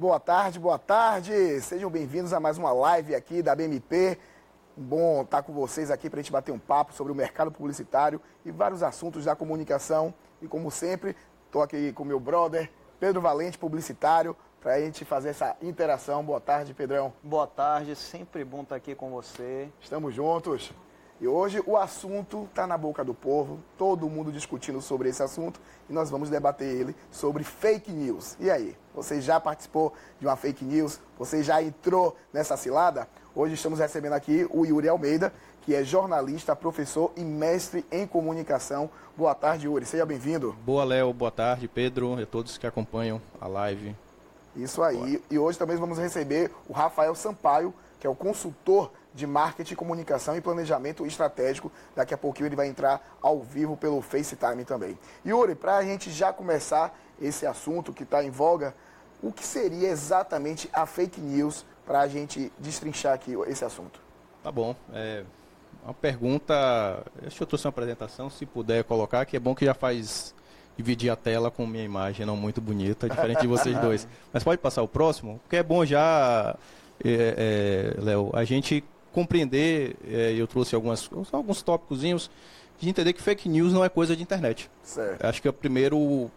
Boa tarde, boa tarde. Sejam bem-vindos a mais uma live aqui da BMP. Bom estar com vocês aqui para a gente bater um papo sobre o mercado publicitário e vários assuntos da comunicação. E como sempre, estou aqui com meu brother, Pedro Valente, publicitário, para a gente fazer essa interação. Boa tarde, Pedrão. Boa tarde, sempre bom estar aqui com você. Estamos juntos. E hoje o assunto está na boca do povo, todo mundo discutindo sobre esse assunto e nós vamos debater ele sobre fake news. E aí, você já participou de uma fake news? Você já entrou nessa cilada? Hoje estamos recebendo aqui o Yuri Almeida, que é jornalista, professor e mestre em comunicação. Boa tarde, Yuri, seja bem-vindo. Boa, Léo, boa tarde, Pedro e a todos que acompanham a live. Isso aí. Boa. E hoje também vamos receber o Rafael Sampaio, que é o consultor de marketing, comunicação e planejamento estratégico. Daqui a pouquinho ele vai entrar ao vivo pelo FaceTime também. Yuri, para a gente já começar esse assunto que está em voga, o que seria exatamente a fake news para a gente destrinchar aqui esse assunto? Tá bom. Uma pergunta, acho que eu trouxe uma apresentação, se puder colocar, que é bom que já faz dividir a tela com minha imagem não muito bonita, diferente de vocês dois. Mas pode passar o próximo? Porque é bom já, Léo, a gente compreender, eu trouxe alguns tópicozinhos, de entender que fake news não é coisa de internet. Certo. Acho que é o primeiro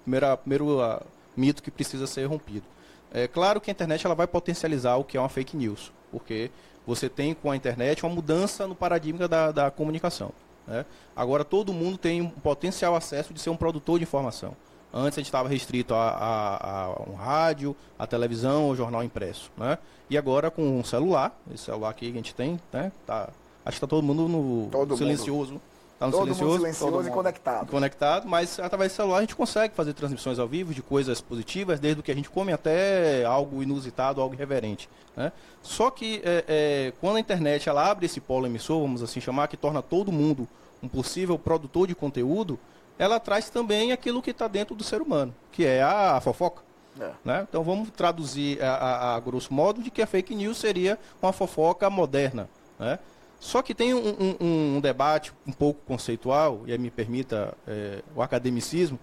mito que precisa ser rompido. É claro que a internet ela vai potencializar o que é uma fake news, porque você tem com a internet uma mudança no paradigma da comunicação, né? Agora todo mundo tem um potencial acesso de ser um produtor de informação. Antes a gente estava restrito a um rádio, a televisão ou jornal impresso, né? E agora com um celular, esse celular aqui que a gente tem, né? Acho que está todo mundo no silencioso. Está no silencioso e conectado. Conectado, mas através do celular a gente consegue fazer transmissões ao vivo de coisas positivas, desde o que a gente come até algo inusitado, algo irreverente, né? Só que quando a internet ela abre esse polo emissor, vamos assim chamar, que torna todo mundo um possível produtor de conteúdo, ela traz também aquilo que está dentro do ser humano, que é a fofoca. Né? Então vamos traduzir a grosso modo de que a fake news seria uma fofoca moderna, né? Só que tem um debate um pouco conceitual, e aí me permita o academicismo,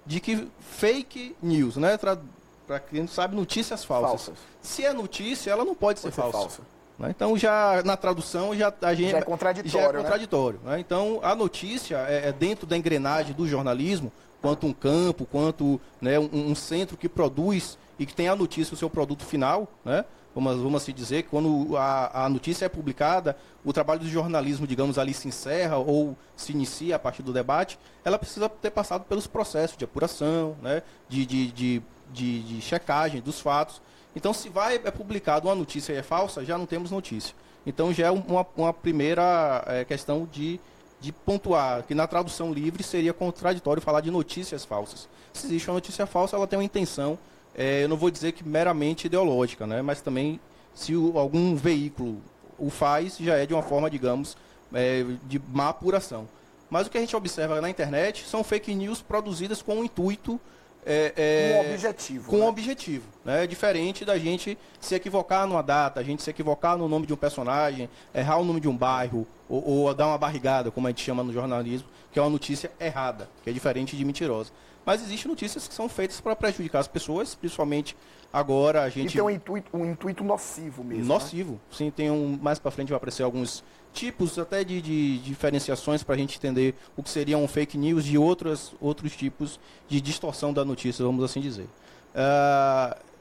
de que fake news, né? Para quem não sabe, notícias falsas. Se é notícia, ela não pode ser falsa. Né? Então, já na tradução, já é contraditório. Né? Então, a notícia é dentro da engrenagem do jornalismo, quanto um campo, quanto, né, um centro que produz e que tem a notícia, o seu produto final, né? Vamos assim dizer, que quando a notícia é publicada, o trabalho do jornalismo, digamos, ali se encerra ou se inicia a partir do debate, ela precisa ter passado pelos processos de apuração, né, de checagem dos fatos. Então, se é publicado uma notícia e é falsa, já não temos notícia. Então, já é uma primeira questão de pontuar, que na tradução livre seria contraditório falar de notícias falsas. Se existe uma notícia falsa, ela tem uma intenção, eu não vou dizer que meramente ideológica, né? Mas também, se algum veículo o faz, já é de uma forma, digamos, de má apuração. Mas o que a gente observa na internet são fake news produzidas com um intuito... com um objetivo. Com um objetivo, né? Diferente da gente se equivocar numa data, a gente se equivocar no nome de um personagem, errar o nome de um bairro, ou dar uma barrigada, como a gente chama no jornalismo, que é uma notícia errada, que é diferente de mentirosa. Mas existem notícias que são feitas para prejudicar as pessoas, principalmente agora a gente... E tem um intuito nocivo mesmo. Nocivo, né? Sim, mais para frente vai aparecer alguns tipos até de diferenciações para a gente entender o que seriam fake news de outros tipos de distorção da notícia, vamos assim dizer.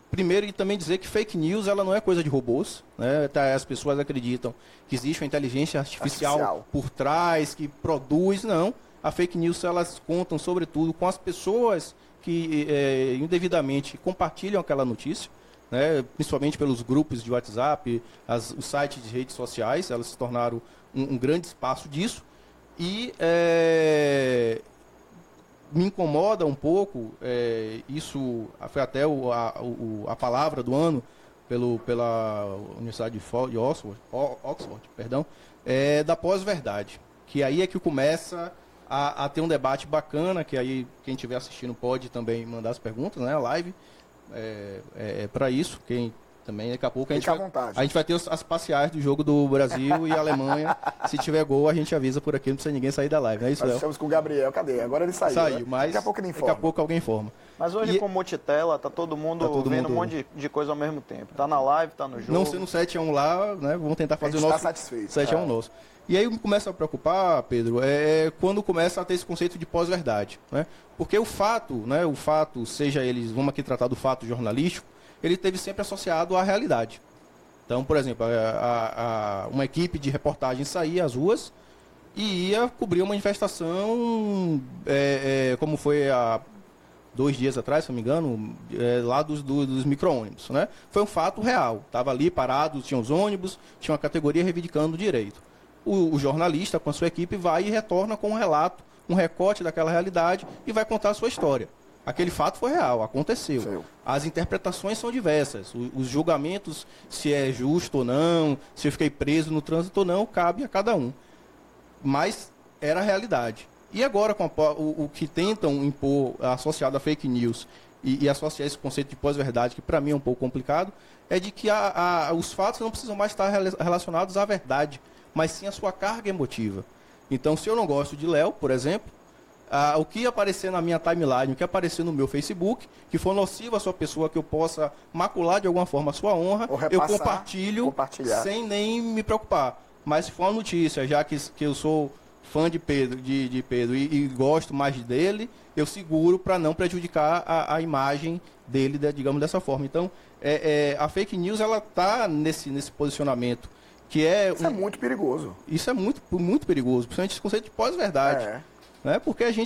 Primeiro, e também dizer que fake news ela não é coisa de robôs, né? As pessoas acreditam que existe uma inteligência artificial por trás, que produz, não. A fake news, elas contam, sobretudo, com as pessoas que indevidamente compartilham aquela notícia, né? Principalmente pelos grupos de WhatsApp, os sites de redes sociais, elas se tornaram um grande espaço disso. E me incomoda um pouco, isso foi até a palavra do ano pela Universidade de Oxford, da pós-verdade. Que aí é que começa a ter um debate bacana, que aí quem estiver assistindo pode também mandar as perguntas, né? A live para isso, quem Também daqui a pouco a gente, Fica à vontade. a gente vai ter as parciais do jogo do Brasil e Alemanha. Se tiver gol, a gente avisa por aqui, não precisa ninguém sair da live, não é isso, Nós Léo? estamos com o Gabriel, cadê? Agora ele saiu. Saiu, né? mas daqui a pouco ele daqui informa. a pouco alguém informa. Mas hoje E- com multitela, tá todo mundo vendo um monte de coisa ao mesmo tempo. Tá na live, tá no jogo. Não sendo 7-1 lá, né? Vamos tentar fazer o gente nosso tá satisfeito. 7-1 nosso. E aí começa a preocupar, Pedro, é quando começa a ter esse conceito de pós-verdade, né? Porque o fato, né? O fato, seja eles, vamos aqui tratar do fato jornalístico, ele esteve sempre associado à realidade. Então, por exemplo, uma equipe de reportagem saía às ruas e ia cobrir uma manifestação, como foi há 2 dias atrás, se não me engano, lá dos micro-ônibus, né? Foi um fato real. Estava ali parado, tinha os ônibus, tinha uma categoria reivindicando o direito. O jornalista, com a sua equipe, vai e retorna com um relato, um recorte daquela realidade e vai contar a sua história. Aquele fato foi real, aconteceu. Sim. As interpretações são diversas. Os julgamentos, se é justo ou não, se eu fiquei preso no trânsito ou não, cabe a cada um. Mas era a realidade. E agora, com o que tentam impor associado a fake news e associar esse conceito de pós-verdade, que para mim é um pouco complicado, é de que os fatos não precisam mais estar relacionados à verdade, mas sim à sua carga emotiva. Então, se eu não gosto de Léo, por exemplo, o que aparecer na minha timeline, o que aparecer no meu Facebook, que for nocivo à sua pessoa, que eu possa macular de alguma forma a sua honra, Ou eu repassar, compartilhar. sem nem me preocupar. Mas se for uma notícia, já que eu sou fã de Pedro, e gosto mais dele, eu seguro para não prejudicar a imagem dele, digamos dessa forma. Então, a fake news, ela está nesse posicionamento, que Isso é muito perigoso. Isso é muito, muito perigoso, principalmente esse conceito de pós-verdade. Né? Porque assim,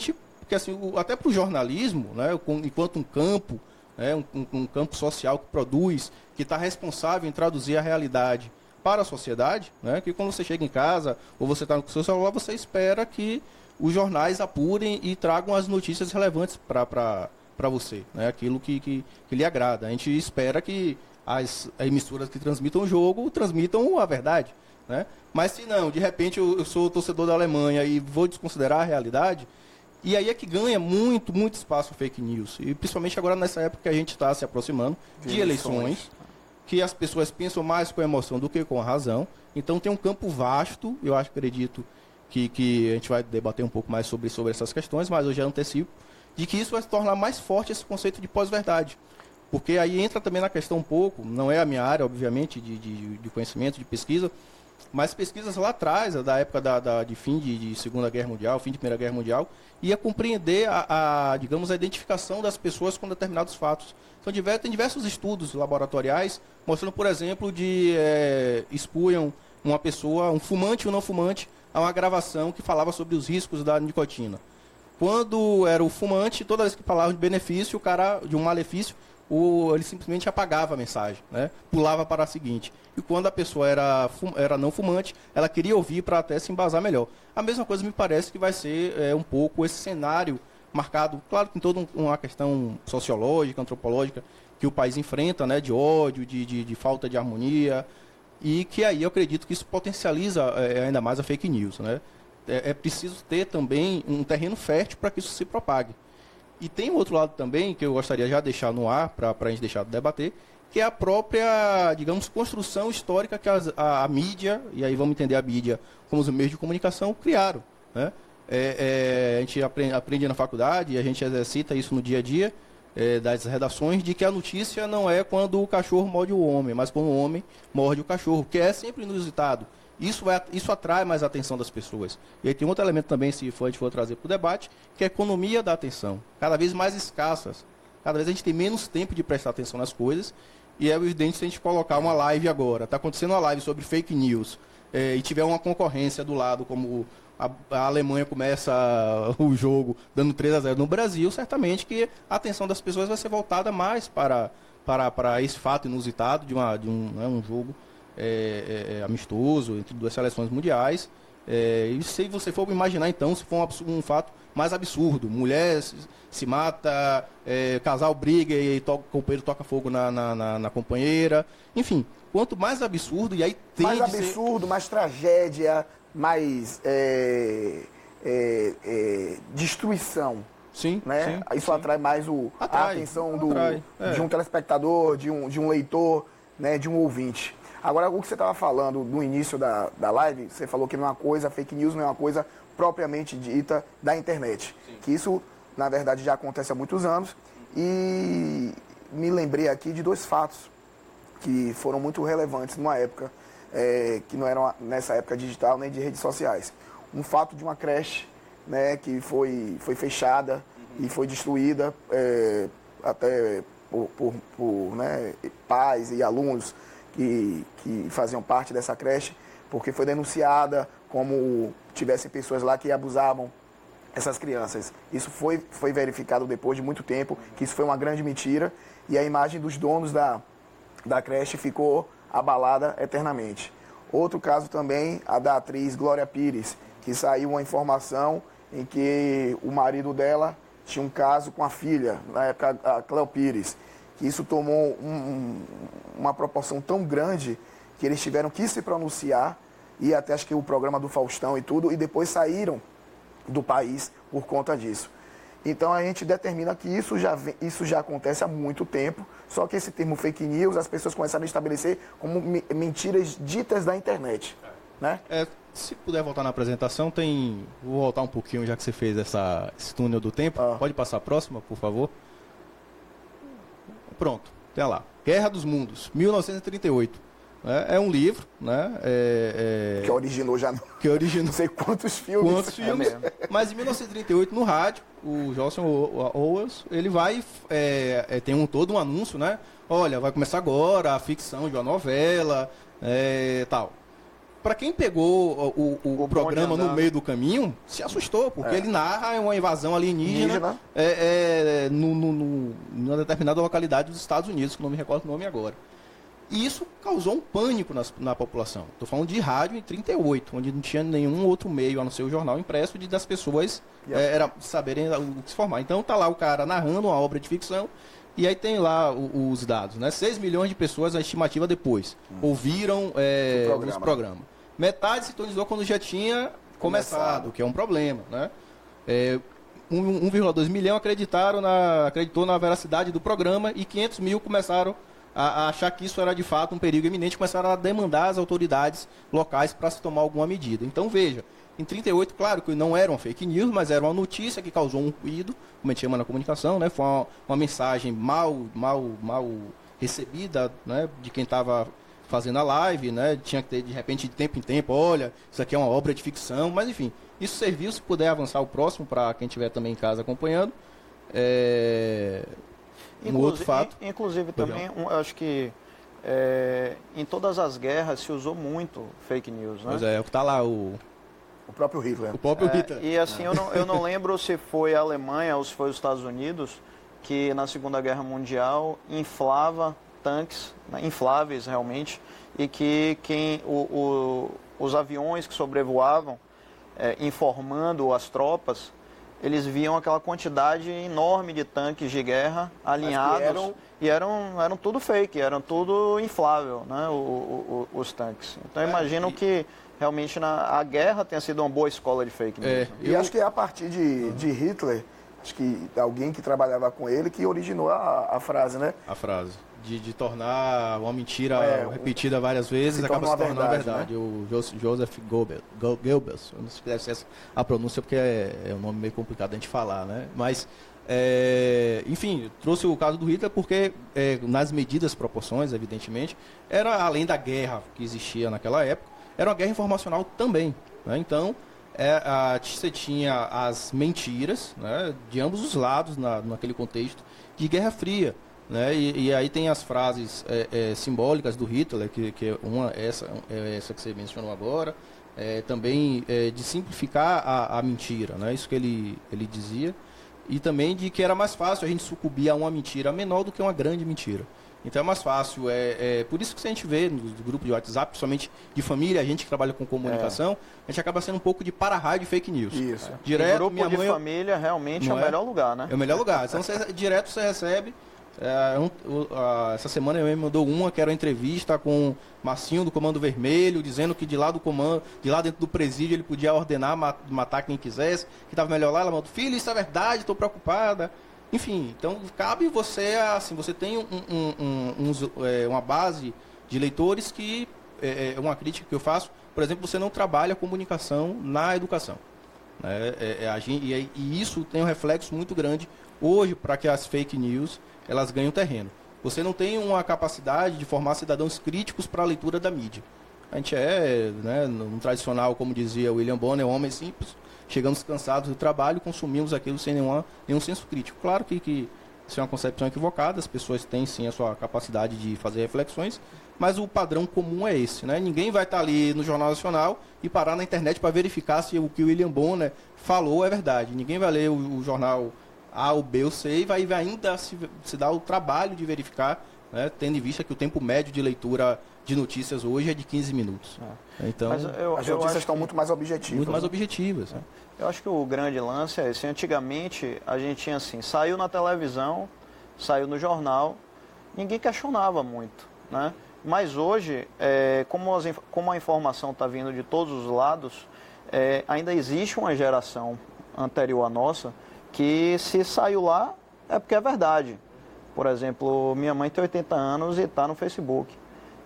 até para o jornalismo, né, enquanto um campo, né, um campo social que produz, que está responsável em traduzir a realidade para a sociedade, né, que quando você chega em casa ou você está no seu celular, você espera que os jornais apurem e tragam as notícias relevantes para você, né, aquilo que lhe agrada. A gente espera que as emissoras que transmitam o jogo transmitam a verdade. Né? Mas se não, de repente eu sou torcedor da Alemanha e vou desconsiderar a realidade, e aí é que ganha muito, muito espaço fake news. E principalmente agora nessa época que a gente está se aproximando de eleições, que as pessoas pensam mais com a emoção do que com a razão. Então tem um campo vasto, eu acredito que a gente vai debater um pouco mais sobre essas questões, mas eu já antecipo, de que isso vai se tornar mais forte esse conceito de pós-verdade. Porque aí entra também na questão um pouco, não é a minha área, obviamente, de conhecimento, de pesquisa, mas pesquisas lá atrás, da época de fim de Segunda Guerra Mundial, fim de Primeira Guerra Mundial, ia compreender digamos, a identificação das pessoas com determinados fatos. Então, tem diversos estudos laboratoriais mostrando, por exemplo, expunham uma pessoa, um fumante ou não fumante, a uma gravação que falava sobre os riscos da nicotina. Quando era o fumante, toda vez que falava de benefício, o cara, de um malefício, ele simplesmente apagava a mensagem, né? Pulava para a seguinte. E quando a pessoa era não fumante, ela queria ouvir para até se embasar melhor. A mesma coisa me parece que vai ser um pouco esse cenário marcado, claro, com toda uma questão sociológica, antropológica, que o país enfrenta, né? De ódio, de falta de harmonia, e que aí eu acredito que isso potencializa ainda mais a fake news, né? É preciso ter também um terreno fértil para que isso se propague. E tem um outro lado também, que eu gostaria já de deixar no ar, para a gente deixar de debater, que é a própria, digamos, construção histórica que a mídia, e aí vamos entender a mídia como os meios de comunicação, criaram. Né? A gente aprende na faculdade, e a gente exercita isso no dia a dia, das redações, de que a notícia não é quando o cachorro morde o homem, mas quando o homem morde o cachorro, que é sempre inusitado. Isso atrai mais a atenção das pessoas. E aí tem outro elemento também, se a gente for trazer para o debate, que é a economia da atenção. Cada vez mais escassas. Cada vez a gente tem menos tempo de prestar atenção nas coisas. E é evidente se a gente colocar uma live agora. Está acontecendo uma live sobre fake news. E tiver uma concorrência do lado, como a Alemanha começa o jogo dando 3-0 no Brasil, certamente que a atenção das pessoas vai ser voltada mais para esse fato inusitado de um jogo amistoso entre duas seleções mundiais. E se você for imaginar, então, se for um fato mais absurdo, mulher se mata, casal briga e o companheiro toca fogo na companheira, enfim, quanto mais absurdo, e aí tem mais absurdo, mais tragédia, mais destruição. Sim, né? Isso atrai mais a atenção atrai, de um telespectador, de um leitor. né, de um ouvinte. Agora, o que você estava falando no início da live, você falou que não é uma coisa, fake news não é uma coisa propriamente dita da internet. Sim. Que isso, na verdade, já acontece há muitos anos. E me lembrei aqui de 2 fatos que foram muito relevantes numa época, que não era nessa época digital nem de redes sociais. Um fato de uma creche, né, que foi fechada e foi destruída até por né, pais e alunos que faziam parte dessa creche, porque foi denunciada como tivessem pessoas lá que abusavam essas crianças. Isso foi verificado depois de muito tempo, que isso foi uma grande mentira, e a imagem dos donos da creche ficou abalada eternamente. Outro caso também, a da atriz Glória Pires, que saiu uma informação em que o marido dela tinha um caso com a filha, na época a Cleo Pires, que isso tomou uma proporção tão grande que eles tiveram que se pronunciar, e até acho que o programa do Faustão e tudo, e depois saíram do país por conta disso. Então a gente determina que isso já acontece há muito tempo, só que esse termo fake news as pessoas começaram a estabelecer como mentiras ditas da internet, né? Se puder voltar na apresentação, vou voltar um pouquinho já que você fez esse túnel do tempo. Pode passar a próxima, por favor? Pronto, tem lá. Guerra dos Mundos, 1938. É um livro, né? Que originou já não sei quantos filmes. Mas em 1938, no rádio, o George Orwell, ele vai, tem todo um anúncio, né? Olha, vai começar agora a ficção de uma novela, tal. Para quem pegou o programa no meio do caminho, se assustou, porque ele narra uma invasão alienígena numa determinada localidade dos Estados Unidos, que não me recordo o nome agora. E isso causou um pânico na população. Estou falando de rádio em 38, onde não tinha nenhum outro meio, a não ser o jornal impresso, das pessoas saberem o que se formar. Então está lá o cara narrando uma obra de ficção, e aí tem lá os dados, né? 6 milhões de pessoas, a estimativa depois, ouviram os programas. Metade sintonizou quando já tinha começado, que é um problema, né? 1,2 milhão acreditou na veracidade do programa, e 500 mil começaram a achar que isso era de fato um perigo iminente, começaram a demandar as autoridades locais para se tomar alguma medida. Então veja, em 38, claro que não era uma fake news, mas era uma notícia que causou um ruído, como a gente chama na comunicação, né? Foi uma mensagem mal recebida, né, de quem estava fazendo a live, né? Tinha que ter, de repente, de tempo em tempo, olha, isso aqui é uma obra de ficção, mas enfim, isso serviu. Se puder avançar o próximo, para quem estiver também em casa acompanhando. Outro fato. Inclusive também, eu acho que em todas as guerras se usou muito fake news, né? Pois é o que está lá, o próprio Hitler. O próprio Hitler. E assim, eu não lembro se foi a Alemanha ou se foi os Estados Unidos que na Segunda Guerra Mundial inflava tanques, né, infláveis realmente, e que os aviões que sobrevoavam, informando as tropas, eles viam aquela quantidade enorme de tanques de guerra alinhados, e eram tudo fake, eram tudo inflável, né, os tanques. Então eu imagino que realmente a guerra tenha sido uma boa escola de fake news. E acho que é a partir de Hitler, acho que alguém que trabalhava com ele que originou a frase, né? A frase. De tornar uma mentira repetida várias vezes, acaba se tornando verdade. Né? O Joseph Goebbels, eu não sei se deve ser a pronúncia, porque é um nome meio complicado de a gente falar, né? Mas, enfim, trouxe o caso do Hitler porque, nas medidas proporções, evidentemente, era além da guerra que existia naquela época, era uma guerra informacional também, né? Então, você tinha as mentiras, né, de ambos os lados naquele contexto de Guerra Fria. Né? E aí tem as frases simbólicas do Hitler, que é essa que você mencionou agora, também de simplificar a mentira, né? Isso que ele dizia, e também de que era mais fácil a gente sucumbir a uma mentira menor do que uma grande mentira. Então é mais fácil, por isso que a gente vê no grupo de WhatsApp, principalmente de família, a gente que trabalha com comunicação, a gente acaba sendo um pouco de para-raio de fake news. Isso. Direto, grupo minha mãe, de família realmente é o melhor lugar, né? É o melhor lugar. Então direto você recebe. Essa semana ele me mandou uma que era uma entrevista com Marcinho do Comando Vermelho, dizendo que de lá dentro do presídio ele podia ordenar matar quem quisesse, que estava melhor lá. Ela mandou: filho, isso é verdade, estou preocupada. Enfim, então cabe você, assim, você tem uma base de leitores que, uma crítica que eu faço, por exemplo, você não trabalha a comunicação na educação. Né? E isso tem um reflexo muito grande hoje para que as fake news elas ganhem terreno. Você não tem uma capacidade de formar cidadãos críticos para a leitura da mídia. A gente né, um tradicional, como dizia William Bonner, homem simples, chegamos cansados do trabalho e consumimos aquilo sem nenhum senso crítico. Claro que isso é uma concepção equivocada, as pessoas têm sim a sua capacidade de fazer reflexões, mas o padrão comum é esse. Né? Ninguém vai estar ali no Jornal Nacional e parar na internet para verificar se o que o William Bonner falou é verdade. Ninguém vai ler o jornal A, ou B ou C e vai ainda se dar o trabalho de verificar, né? Tendo em vista que o tempo médio de leitura de notícias hoje é de 15 minutos. Então, as notícias estão muito mais objetivas. Muito mais objetivas. Né? Eu acho que o grande lance é esse. Antigamente, a gente tinha assim, saiu na televisão, saiu no jornal, ninguém questionava muito, né? Mas hoje, como a informação está vindo de todos os lados, ainda existe uma geração anterior à nossa que se saiu lá é porque é verdade. Por exemplo, minha mãe tem 80 anos e está no Facebook.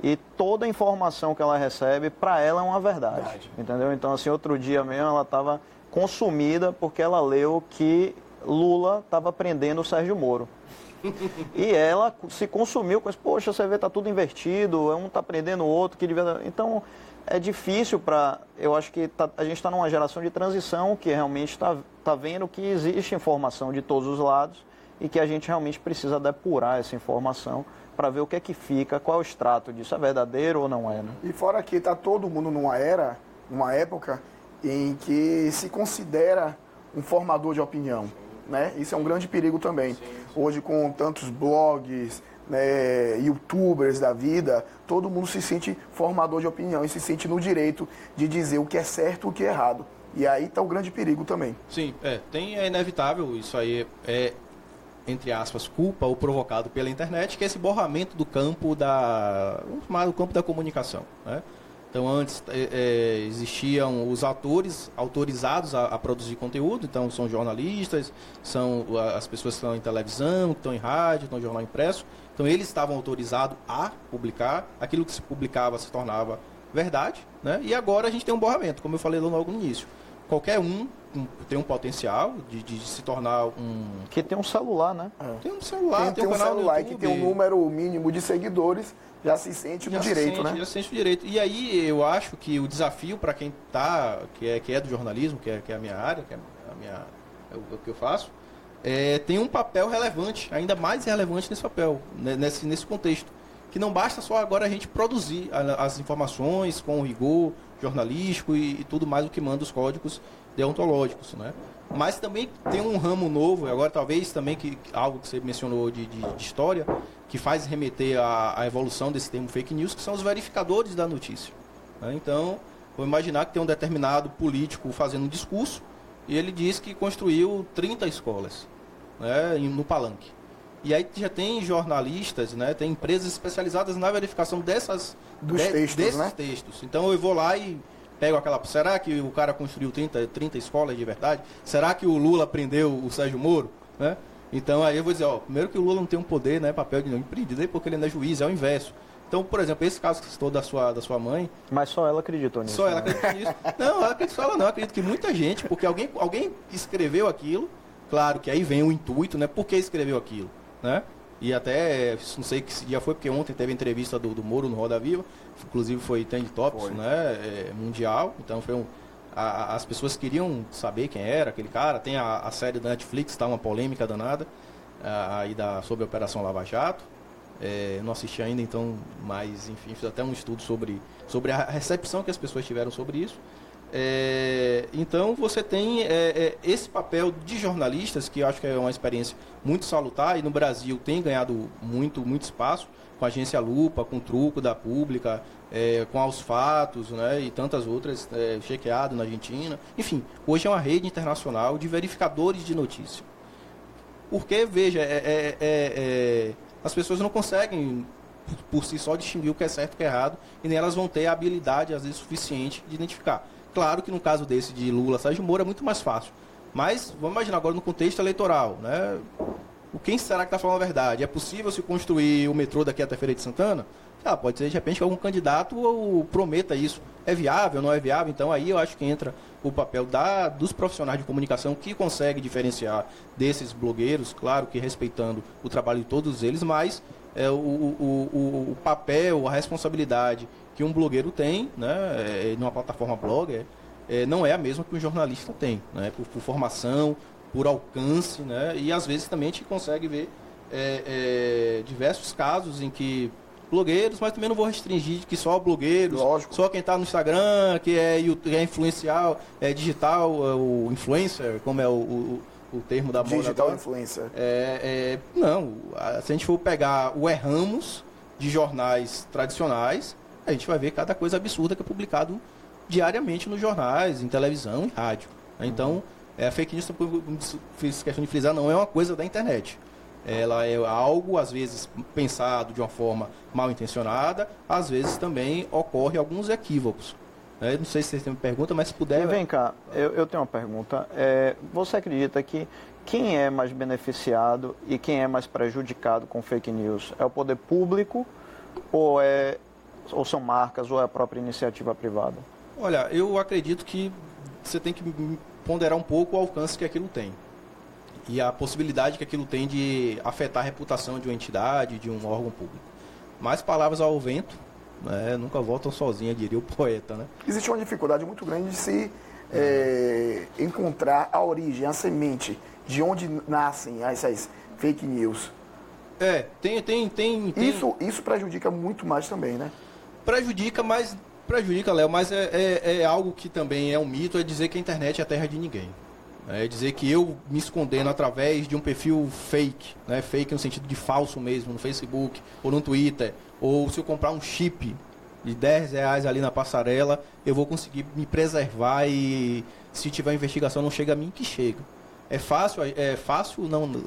E toda a informação que ela recebe, para ela é uma verdade. Entendeu? Então, assim, outro dia mesmo ela estava consumida porque ela leu que Lula estava prendendo o Sérgio Moro. E ela se consumiu com isso. Poxa, você vê, tá tudo invertido, um tá prendendo o outro. Então, é difícil para... Eu acho que a gente está numa geração de transição que realmente está vendo que existe informação de todos os lados e que a gente realmente precisa depurar essa informação para ver o que é que fica, qual é o extrato disso, é verdadeiro ou não é, né? E fora que está todo mundo numa época em que se considera um formador de opinião, né? Isso é um grande perigo também. Sim. Hoje, com tantos blogs, né, youtubers da vida, todo mundo se sente formador de opinião e se sente no direito de dizer o que é certo e o que é errado. E aí está o grande perigo também. Sim, é inevitável, isso aí entre aspas, culpa ou provocado pela internet, que é esse borramento do campo chamado campo da comunicação. Né? Então, antes existiam os atores autorizados a produzir conteúdo, então são jornalistas, são as pessoas que estão em televisão, que estão em rádio, estão em jornal impresso. Então, eles estavam autorizados a publicar, aquilo que se publicava se tornava verdade, né? E agora a gente tem um borramento, como eu falei logo no início. Qualquer um tem um potencial de se tornar Que tem um celular, né? Tem um celular, tem um canal celular no YouTube. Que tem um número mínimo de seguidores, já se sente no direito, né? Já se sente no direito. E aí eu acho que o desafio para quem que é do jornalismo, que é a minha área, o que eu faço, tem um papel relevante, ainda mais relevante nesse papel, nesse contexto. Que não basta só agora a gente produzir as informações com rigor jornalístico e tudo mais o que manda os códigos deontológicos, né? Mas também tem um ramo novo, agora talvez também algo que você mencionou de história, que faz remeter à evolução desse termo fake news, que são os verificadores da notícia. Né? Então, vou imaginar que tem um determinado político fazendo um discurso e ele diz que construiu 30 escolas, né, no Palanque. E aí já tem jornalistas, né, tem empresas especializadas na verificação desses textos. Então eu vou lá e pego será que o cara construiu 30 escolas de verdade? Será que o Lula prendeu o Sérgio Moro? Né? Então aí eu vou dizer, primeiro que o Lula não tem um poder, né, papel de não empreender, porque ele não é juiz, é o inverso. Então, por exemplo, esse caso que você citou da sua mãe... Mas só ela acreditou nisso. Só ela acreditou nisso. Não, acredito que muita gente, porque alguém escreveu aquilo, claro que aí vem o intuito, né, por que escreveu aquilo? Né? E até, não sei que dia foi, porque ontem teve a entrevista do Moro no Roda Viva, inclusive foi Trend Topics, né, mundial, então foi as pessoas queriam saber quem era aquele cara, tem a série da Netflix, tá uma polêmica danada, aí sobre a Operação Lava Jato, não assisti ainda, então, mas enfim, fiz até um estudo sobre a recepção que as pessoas tiveram sobre isso. Então você tem esse papel de jornalistas, que eu acho que é uma experiência muito salutar, e no Brasil tem ganhado muito espaço, com a agência Lupa, com o Truco da Pública, com Aos Fatos, né, e tantas outras, Chequeado na Argentina. Enfim, hoje é uma rede internacional de verificadores de notícia. Porque, veja, as pessoas não conseguem por si só distinguir o que é certo e o que é errado, e nem elas vão ter a habilidade, às vezes, suficiente de identificar. Claro que no caso desse de Lula, Sérgio Moro, é muito mais fácil. Mas vamos imaginar agora no contexto eleitoral, né? Quem será que está falando a verdade? É possível se construir o metrô daqui até Feira de Santana? Pode ser, de repente, que algum candidato prometa isso. É viável, não é viável? Então, aí eu acho que entra o papel dos profissionais de comunicação que conseguem diferenciar desses blogueiros, claro que respeitando o trabalho de todos eles, mas o papel, a responsabilidade que um blogueiro tem, né, numa plataforma blogger, não é a mesma que um jornalista tem, né, por formação, por alcance, né, e às vezes também a gente consegue ver diversos casos em que blogueiros, mas também não vou restringir que só blogueiros, lógico, só quem está no Instagram, que é influencial, digital, o influencer, como é o termo da moda digital agora. influencer. Não, se a gente for pegar o Erramos de jornais tradicionais, a gente vai ver cada coisa absurda que é publicado diariamente nos jornais, em televisão e rádio. Então, a fake news, fiz questão de frisar, não é uma coisa da internet. Ela é algo, às vezes, pensado de uma forma mal intencionada, às vezes também ocorre alguns equívocos. Não sei se vocês têm uma pergunta, mas se puder... Vem cá, eu tenho uma pergunta. Você acredita que quem é mais beneficiado e quem é mais prejudicado com fake news? É o poder público ou são marcas ou é a própria iniciativa privada? Olha, eu acredito que você tem que ponderar um pouco o alcance que aquilo tem. E a possibilidade que aquilo tem de afetar a reputação de uma entidade, de um órgão público. Mais palavras ao vento, né, nunca voltam sozinhas, diria o poeta, né? Existe uma dificuldade muito grande de se encontrar a origem, a semente, de onde nascem essas fake news. Tem. Isso prejudica muito mais também, né? Prejudica, Léo, mas é algo que também é um mito, é dizer que a internet é a terra de ninguém. É dizer que eu me escondendo através de um perfil fake, né? Fake no sentido de falso mesmo, no Facebook ou no Twitter, ou se eu comprar um chip de R$10 ali na passarela, eu vou conseguir me preservar e se tiver investigação não chega a mim que chega. É fácil,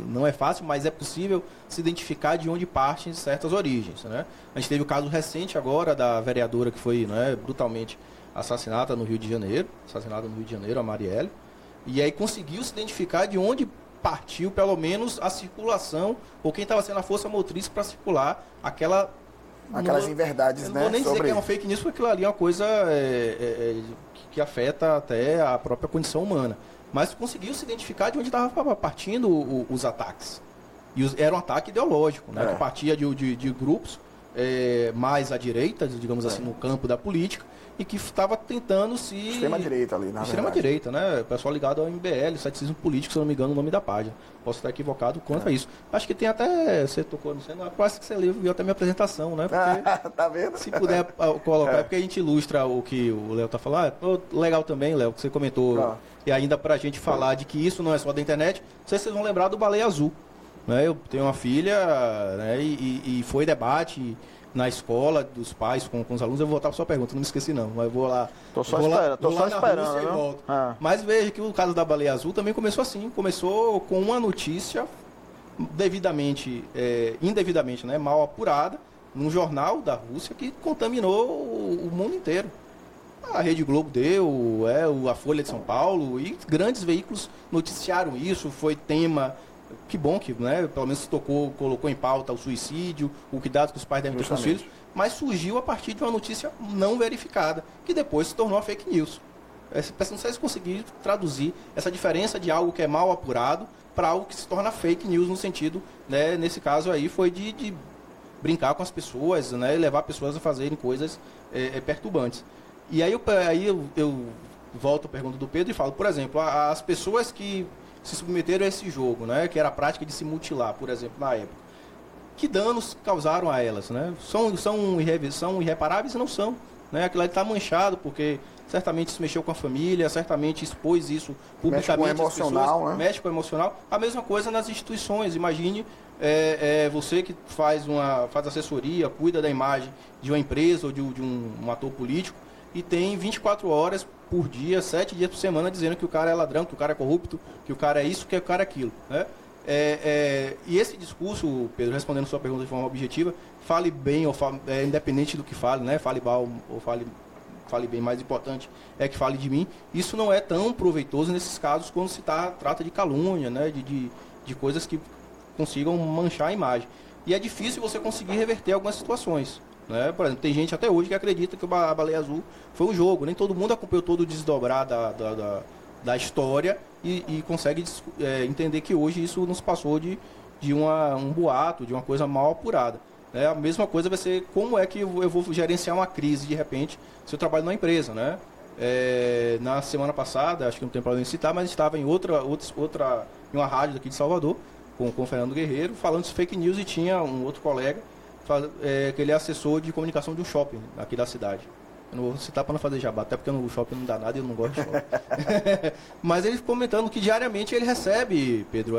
não é fácil, mas é possível se identificar de onde partem certas origens, né? A gente teve o caso recente agora da vereadora que foi, né, brutalmente assassinada no Rio de Janeiro, a Marielle. E aí conseguiu se identificar de onde partiu, pelo menos, a circulação, ou quem estava sendo a força motriz para circular aquelas inverdades, né? Não vou nem dizer que é uma fake news, porque aquilo ali é uma coisa que afeta até a própria condição humana. Mas conseguiu se identificar de onde estava partindo os ataques. E era um ataque ideológico, né? Que partia de grupos mais à direita, digamos assim, no campo da política, e que estava tentando se... Extrema-direita ali, na Extrema-direita, né? O pessoal ligado ao MBL, ceticismo político, se eu não me engano, o nome da página. Posso estar equivocado quanto a isso. Acho que tem até... Você tocou no cenário, quase que você viu até minha apresentação, né? Porque, tá vendo? Se puder colocar, porque a gente ilustra o que o Léo está falando. Legal também, Léo, que você comentou. E ainda para a gente falar de que isso não é só da internet, não sei se vocês vão lembrar do Baleia Azul. Né? Eu tenho uma filha, né? e foi debate na escola dos pais com os alunos. Eu vou voltar para a sua pergunta, não me esqueci não, mas eu vou lá. Tô só esperando, e volto. Mas veja que o caso da Baleia Azul também começou assim, começou com uma notícia indevidamente, né, mal apurada, num jornal da Rússia que contaminou o mundo inteiro. A Rede Globo deu, a Folha de São Paulo, e grandes veículos noticiaram isso, foi tema. Que bom que, né, pelo menos colocou em pauta o suicídio, o cuidado que os pais devem ter com os filhos, mas surgiu a partir de uma notícia não verificada, que depois se tornou a fake news. Não sei se conseguir traduzir essa diferença de algo que é mal apurado para algo que se torna fake news, no sentido, né, nesse caso aí, foi de brincar com as pessoas, né, e levar pessoas a fazerem coisas perturbantes. E aí eu volto à pergunta do Pedro e falo, por exemplo, as pessoas que se submeteram a esse jogo, né, que era a prática de se mutilar, por exemplo, na época. Que danos causaram a elas, né? São irreparáveis? Não são. Né? Aquilo ali está manchado, porque certamente isso mexeu com a família, certamente expôs isso publicamente. Mexe com o emocional, né? Mexe com o emocional. A mesma coisa nas instituições. Imagine você que faz assessoria, cuida da imagem de uma empresa ou de um ator político, e tem 24 horas por dia, 7 dias por semana, dizendo que o cara é ladrão, que o cara é corrupto, que o cara é isso, que o cara é aquilo. Né? E esse discurso, Pedro, respondendo a sua pergunta de forma objetiva, fale bem, ou independente do que fale, né? Fale mal ou fale bem, mais importante é que fale de mim. Isso não é tão proveitoso nesses casos quando se trata de calúnia, né? De coisas que consigam manchar a imagem. E é difícil você conseguir reverter algumas situações. Né? Por exemplo, tem gente até hoje que acredita que a Baleia Azul foi um jogo. Nem todo mundo acompanhou todo o desdobrar da história e consegue entender que hoje isso nos passou de um boato, de uma coisa mal apurada. Né? A mesma coisa vai ser como é que eu vou gerenciar uma crise de repente se eu trabalho numa empresa. Né? Na semana passada, acho que não tem problema em citar, mas estava em em uma rádio daqui de Salvador, com o Fernando Guerreiro, falando de fake news, e tinha um outro colega que ele é assessor de comunicação de um shopping aqui da cidade. Eu não vou citar para não fazer jabá, até porque no shopping não dá nada e eu não gosto de shopping. Mas ele comentando que diariamente ele recebe, Pedro,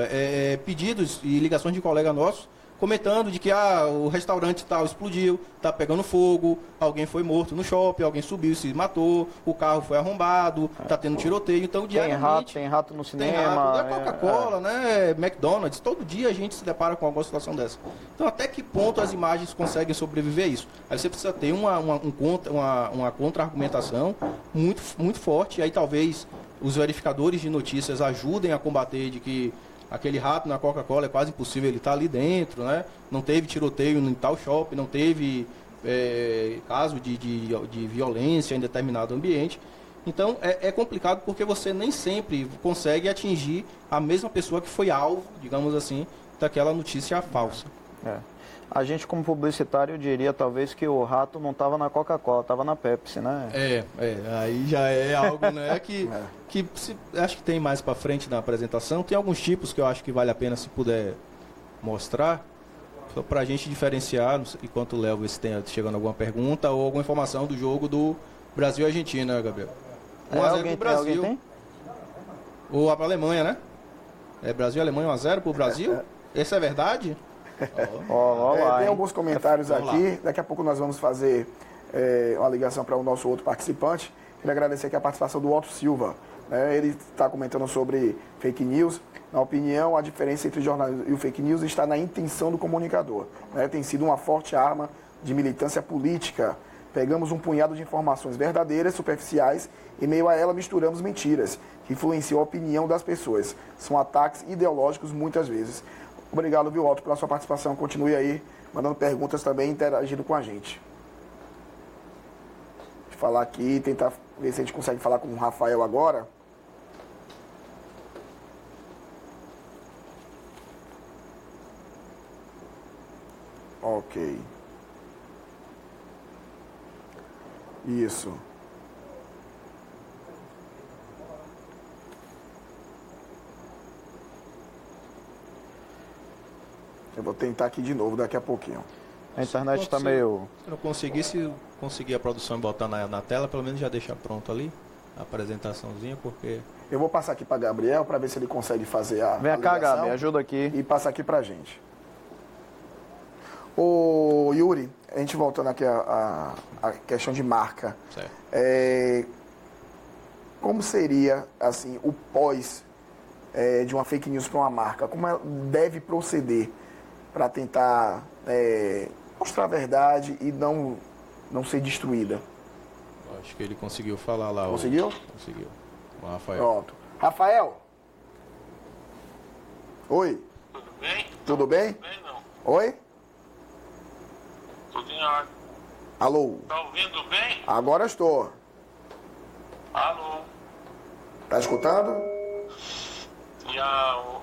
pedidos e ligações de colega nosso, comentando de que o restaurante tal explodiu, tá pegando fogo, alguém foi morto no shopping, alguém subiu e se matou, o carro foi arrombado, tá tendo tiroteio. Então, diariamente... Tem rato no cinema. Tem rato, Coca-Cola, né? McDonald's, todo dia a gente se depara com alguma situação dessa. Então, até que ponto as imagens conseguem sobreviver a isso? Aí você precisa ter uma contra-argumentação muito, muito forte, aí talvez os verificadores de notícias ajudem a combater de que aquele rato na Coca-Cola é quase impossível ele estar ali dentro, né? Não teve tiroteio em tal shopping, não teve caso de violência em determinado ambiente. Então, é complicado porque você nem sempre consegue atingir a mesma pessoa que foi alvo, digamos assim, daquela notícia falsa. A gente, como publicitário, diria talvez que o rato não estava na Coca-Cola, estava na Pepsi, né? Aí já é algo, né, acho que tem mais para frente na apresentação. Tem alguns tipos que eu acho que vale a pena, se puder mostrar, só para a gente diferenciar, enquanto o Léo vê se tem chegando alguma pergunta ou alguma informação do jogo do Brasil e Argentina, né, Gabriel? 1x0 pro Brasil. Tem? Ou a Alemanha, né? Brasil e Alemanha 1x0 pro Brasil? Essa é verdade? Tem alguns comentários aqui. Daqui a pouco nós vamos fazer uma ligação para o nosso outro participante. Queria agradecer aqui a participação do Otto Silva. Ele está comentando sobre fake news. Na opinião, a diferença entre o jornalismo e o fake news está na intenção do comunicador. Tem sido uma forte arma de militância política. Pegamos um punhado de informações verdadeiras, superficiais, e meio a ela misturamos mentiras, que influenciam a opinião das pessoas. São ataques ideológicos muitas vezes. Obrigado, viu, Otto, pela sua participação. Continue aí, mandando perguntas também, interagindo com a gente. Deixa eu falar aqui, tentar ver se a gente consegue falar com o Rafael agora. Ok. Isso. Eu vou tentar aqui de novo daqui a pouquinho. A internet está meio... Se eu conseguir a produção e botar na tela, pelo menos já deixar pronto ali a apresentaçãozinha, porque... Eu vou passar aqui para Gabriel para ver se ele consegue fazer a Vem cá, Gabi, ajuda aqui. E passar aqui para a gente. Ô, Yuri, a gente voltando aqui a questão de marca. Certo. Como seria, assim, o pós de uma fake news para uma marca? Como ela deve proceder para tentar mostrar a verdade e não ser destruída? Acho que ele conseguiu falar lá. Conseguiu? Conseguiu. O Rafael. Pronto. Rafael? Oi? Tudo bem? Tudo bem? Tudo bem, não. Oi? Tudo em ordem. Alô? Tá ouvindo bem? Agora estou. Alô? Tá escutando? E a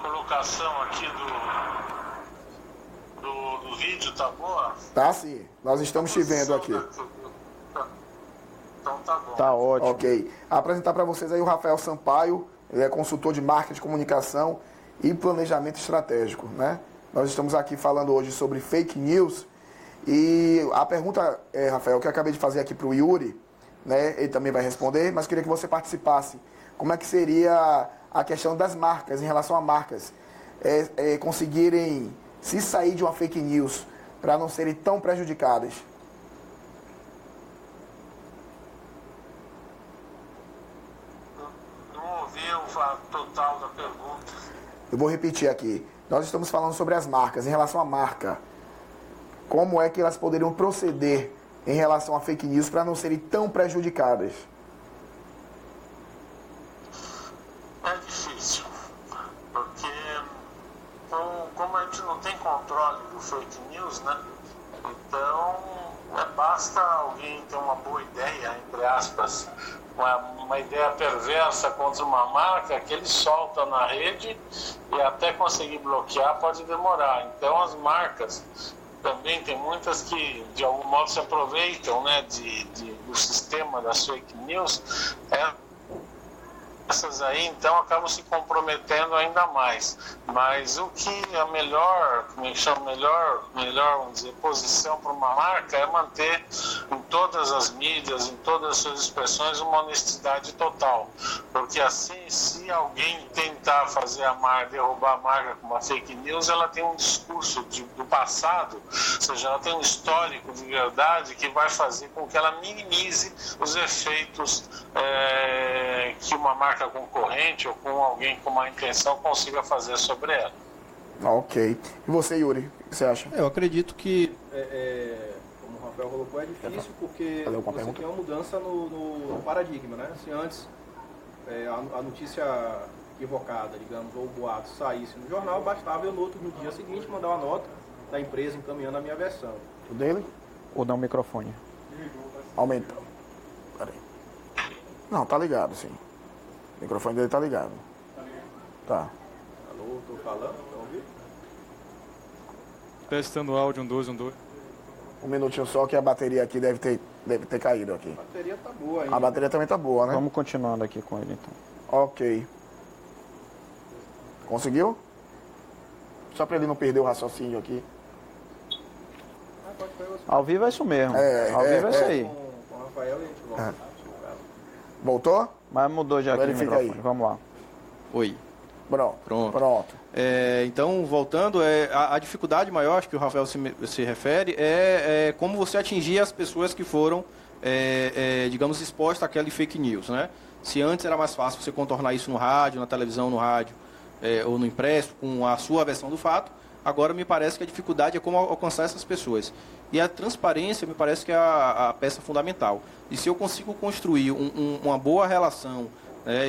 colocação aqui do vídeo tá boa? Tá sim. Nós estamos te vendo aqui. Então tá bom. Tá ótimo. Ok. Apresentar para vocês aí o Rafael Sampaio. Ele é consultor de marketing, comunicação e planejamento estratégico, né? Nós estamos aqui falando hoje sobre fake news. E a pergunta, Rafael, que eu acabei de fazer aqui para o Yuri, né? Ele também vai responder, mas queria que você participasse. Como é que seria a questão das marcas, em relação a marcas, conseguirem se sair de uma fake news para não serem tão prejudicadas? Não ouvi o total da pergunta. Eu vou repetir aqui. Nós estamos falando sobre as marcas, em relação à marca. Como é que elas poderiam proceder em relação a fake news para não serem tão prejudicadas? É difícil, porque conversa contra uma marca que ele solta na rede e até conseguir bloquear pode demorar. Então as marcas também tem muitas que de algum modo se aproveitam, né, do sistema das fake news. Essas aí, então, acabam se comprometendo ainda mais. Mas o que é a melhor, como é que chama, vamos dizer, posição para uma marca é manter em todas as mídias, em todas as suas expressões, uma honestidade total. Porque assim, se alguém tentar fazer derrubar a marca com uma fake news, ela tem um discurso do passado, ou seja, ela tem um histórico de verdade que vai fazer com que ela minimize os efeitos que uma marca concorrente ou com alguém com má intenção consiga fazer sobre ela. Ok. E você, Yuri, o que você acha? Eu acredito que, como o Rafael colocou, é difícil porque você tem uma mudança no paradigma, né? Se antes a notícia equivocada, digamos, ou o boato saísse no jornal, bastava eu no dia seguinte mandar uma nota da empresa encaminhando a minha versão. O dele? Ou não, o microfone. Aumenta. Peraí. Não, tá ligado, sim. O microfone dele tá ligado. Tá. Alô, tô falando, estão ouvindo? Testando o áudio, 1, 2, 1, 2. Um minutinho só que a bateria aqui deve ter caído aqui. A bateria tá boa ainda. A bateria também tá boa, né? Vamos continuando aqui com ele, então. Ok. Conseguiu? Só pra ele não perder o raciocínio aqui. Ao vivo é isso mesmo. Ao vivo é isso aí. Com o Rafael e a gente volta. Voltou? Mas mudou já aqui o Verifica microfone. aí. Vamos lá. Oi. Pronto. Então, voltando, a dificuldade maior, acho que o Rafael se refere, é como você atingir as pessoas que foram, digamos, expostas àquela fake news, né? Se antes era mais fácil você contornar isso no rádio, na televisão, no rádio, ou no impresso, com a sua versão do fato, agora me parece que a dificuldade é como alcançar essas pessoas. E a transparência me parece que é a peça fundamental. E se eu consigo construir uma boa relação,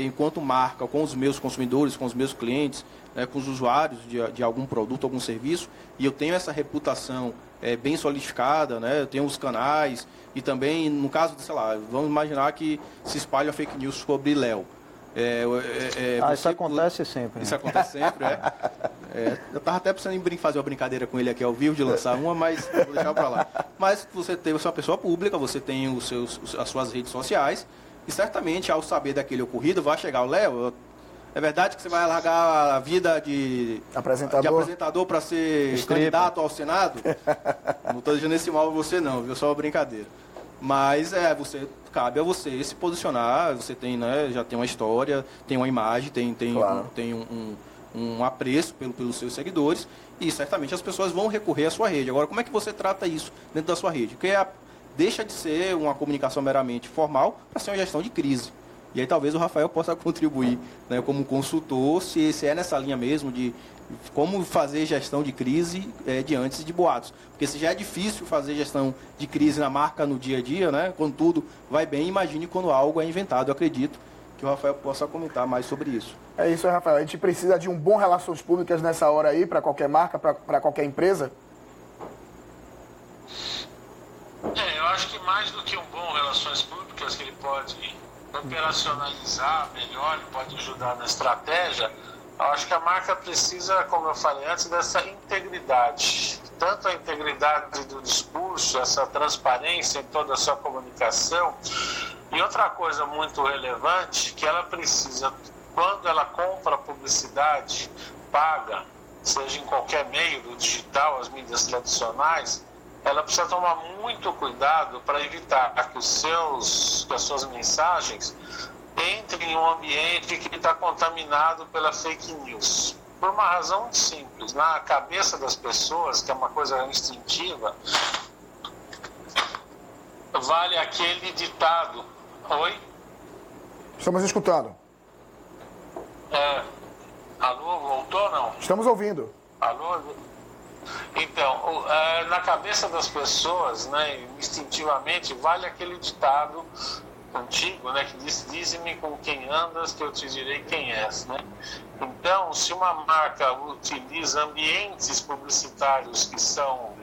enquanto marca, com os meus consumidores, com os meus clientes, com os usuários de algum produto, algum serviço, e eu tenho essa reputação bem solidificada, né? Eu tenho os canais, e também, no caso de, sei lá, vamos imaginar que se espalha fake news sobre Léo. Isso acontece sempre. Isso acontece sempre, eu estava até pensando em fazer uma brincadeira com ele aqui ao vivo, de lançar uma, mas vou deixar para lá. Mas você é uma pessoa pública, você tem as suas redes sociais, e certamente, ao saber daquele ocorrido, vai chegar o Léo. É verdade que você vai largar a vida de apresentador para ser candidato ao Senado? Não estou dizendo esse mal a você não, viu? Só uma brincadeira. Mas cabe a você se posicionar, você tem, né, já tem uma história, tem uma imagem, Claro. tem um apreço pelos seus seguidores, e certamente as pessoas vão recorrer à sua rede. Agora, como é que você trata isso dentro da sua rede? Porque deixa de ser uma comunicação meramente formal para ser uma gestão de crise. E aí talvez o Rafael possa contribuir, né, como consultor, se é nessa linha mesmo de como fazer gestão de crise diante de boatos. Porque se já é difícil fazer gestão de crise na marca no dia a dia, né, quando tudo vai bem, imagine quando algo é inventado. Eu acredito que o Rafael possa comentar mais sobre isso. É isso aí, Rafael. A gente precisa de um bom relações públicas nessa hora aí, para qualquer marca, para qualquer empresa? Eu acho que mais do que um bom relações públicas que ele pode operacionalizar melhor, ele pode ajudar na estratégia, eu acho que a marca precisa, como eu falei antes, dessa integridade. Tanto a integridade do discurso, essa transparência em toda a sua comunicação. E outra coisa muito relevante, que ela precisa, quando ela compra publicidade paga, seja em qualquer meio, do digital, as mídias tradicionais, ela precisa tomar muito cuidado para evitar que as suas mensagens entrem em um ambiente que está contaminado pela fake news. Por uma razão muito simples. Na cabeça das pessoas, que é uma coisa instintiva, vale aquele ditado. Oi? Estamos escutando. Alô, voltou ou não? Estamos ouvindo. Alô? Então, na cabeça das pessoas, né, instintivamente, vale aquele ditado antigo, né, que diz: dize-me com quem andas, que eu te direi quem és, né? Então, se uma marca utiliza ambientes publicitários que são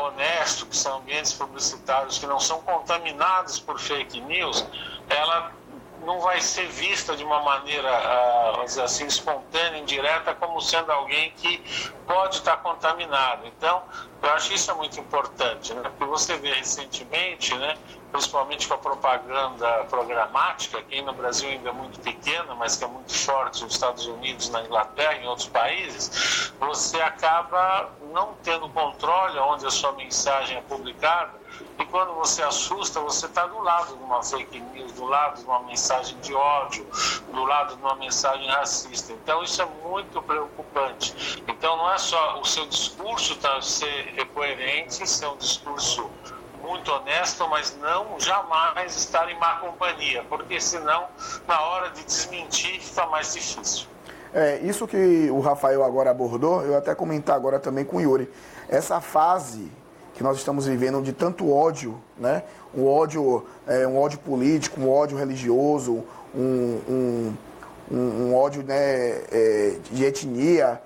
honestos, que são ambientes publicitários que não são contaminados por fake news, ela não vai ser vista de uma maneira, vamos dizer assim, espontânea, indireta, como sendo alguém que pode estar contaminado. Então, eu acho que isso é muito importante, né? Porque você vê recentemente, né, principalmente com a propaganda programática, que no Brasil ainda é muito pequena, mas que é muito forte nos Estados Unidos, na Inglaterra e em outros países, você acaba não tendo controle onde a sua mensagem é publicada, e quando você assusta, você está do lado de uma fake news, do lado de uma mensagem de ódio, do lado de uma mensagem racista. Então isso é muito preocupante. Então não é só o seu discurso ser coerente, ser um discurso muito honesto, mas não jamais estar em má companhia, porque senão na hora de desmentir fica mais difícil. Isso que o Rafael agora abordou, eu até comentar agora também com o Yuri. Essa fase que nós estamos vivendo de tanto ódio, né? Um ódio político, um ódio religioso, um ódio, né, de etnia,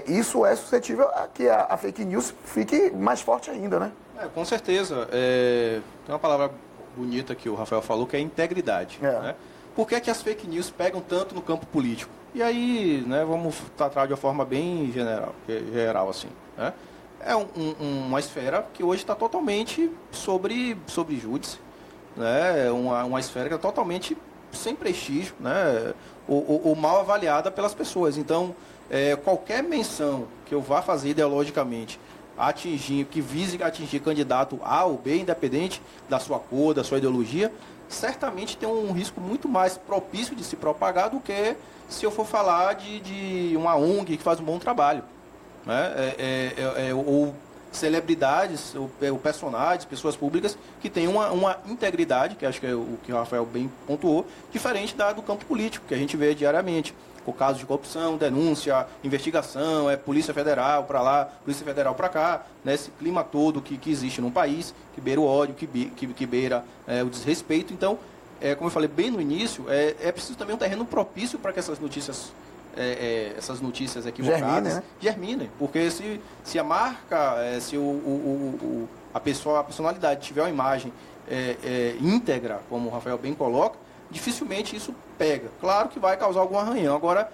isso é suscetível a que a fake news fique mais forte ainda, né? Com certeza. Tem uma palavra bonita que o Rafael falou, que é integridade. Né? Por que as fake news pegam tanto no campo político? E aí, né, vamos tratar de uma forma bem geral assim, né? É uma esfera que hoje está totalmente sobre júdice, né? Uma esfera que é totalmente sem prestígio, né? Ou mal avaliada pelas pessoas. Então, qualquer menção que eu vá fazer ideologicamente que vise atingir candidato A ou B, independente da sua cor, da sua ideologia, certamente tem um risco muito mais propício de se propagar do que se eu for falar de uma ONG que faz um bom trabalho. Né? Ou celebridades, ou personagens, pessoas públicas que têm uma integridade, que acho que é o que o Rafael bem pontuou, diferente do campo político, que a gente vê diariamente. Com casos de corrupção, denúncia, investigação, Polícia Federal para lá, Polícia Federal para cá, né? Esse clima todo que existe num país, que beira o ódio, que beira o desrespeito. Então, como eu falei bem no início, é preciso também um terreno propício para que essas notícias equivocadas germinem, porque se a marca, se a personalidade tiver uma imagem íntegra, como o Rafael bem coloca, dificilmente isso pega. Claro que vai causar algum arranhão. Agora,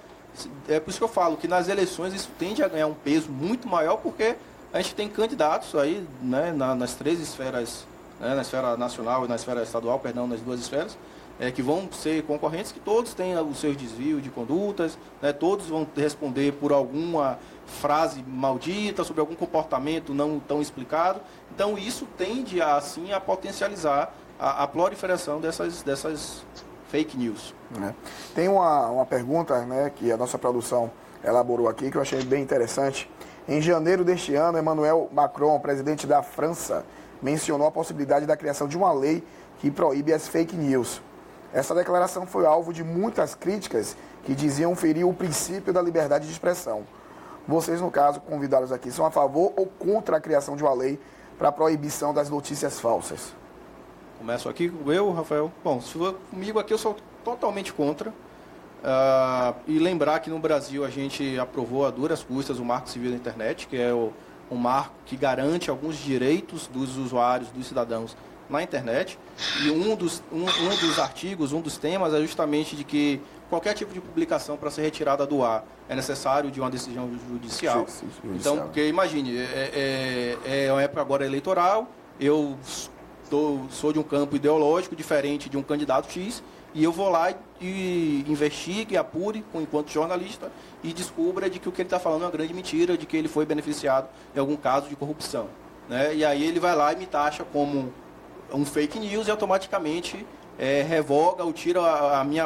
é por isso que eu falo que nas eleições isso tende a ganhar um peso muito maior, porque a gente tem candidatos aí, né, nas três esferas, né, na esfera nacional e na esfera estadual, nas duas esferas, que vão ser concorrentes, que todos têm os seus desvios de condutas, né, todos vão responder por alguma frase maldita, sobre algum comportamento não tão explicado. Então isso tende assim a potencializar a proliferação dessas fake news. Tem uma pergunta, né, que a nossa produção elaborou aqui, que eu achei bem interessante. Em janeiro deste ano, Emmanuel Macron, presidente da França, mencionou a possibilidade da criação de uma lei que proíbe as fake news. Essa declaração foi alvo de muitas críticas que diziam ferir o princípio da liberdade de expressão. Vocês, no caso, convidados aqui, são a favor ou contra a criação de uma lei para a proibição das notícias falsas? Começo aqui, Rafael. Bom, se for comigo aqui, eu sou totalmente contra. E lembrar que no Brasil a gente aprovou a duras custas o Marco Civil da Internet, que é um marco que garante alguns direitos dos usuários, dos cidadãos na internet. E um dos artigos, um dos temas é justamente de que qualquer tipo de publicação para ser retirada do ar é necessário de uma decisão judicial. Então, porque imagine, é uma época agora eleitoral, eu sou de um campo ideológico diferente de um candidato X, e eu vou lá e investigue, apure enquanto jornalista e descubra de que o que ele está falando é uma grande mentira, de que ele foi beneficiado em algum caso de corrupção. Né? E aí ele vai lá e me taxa como um fake news e automaticamente revoga ou tira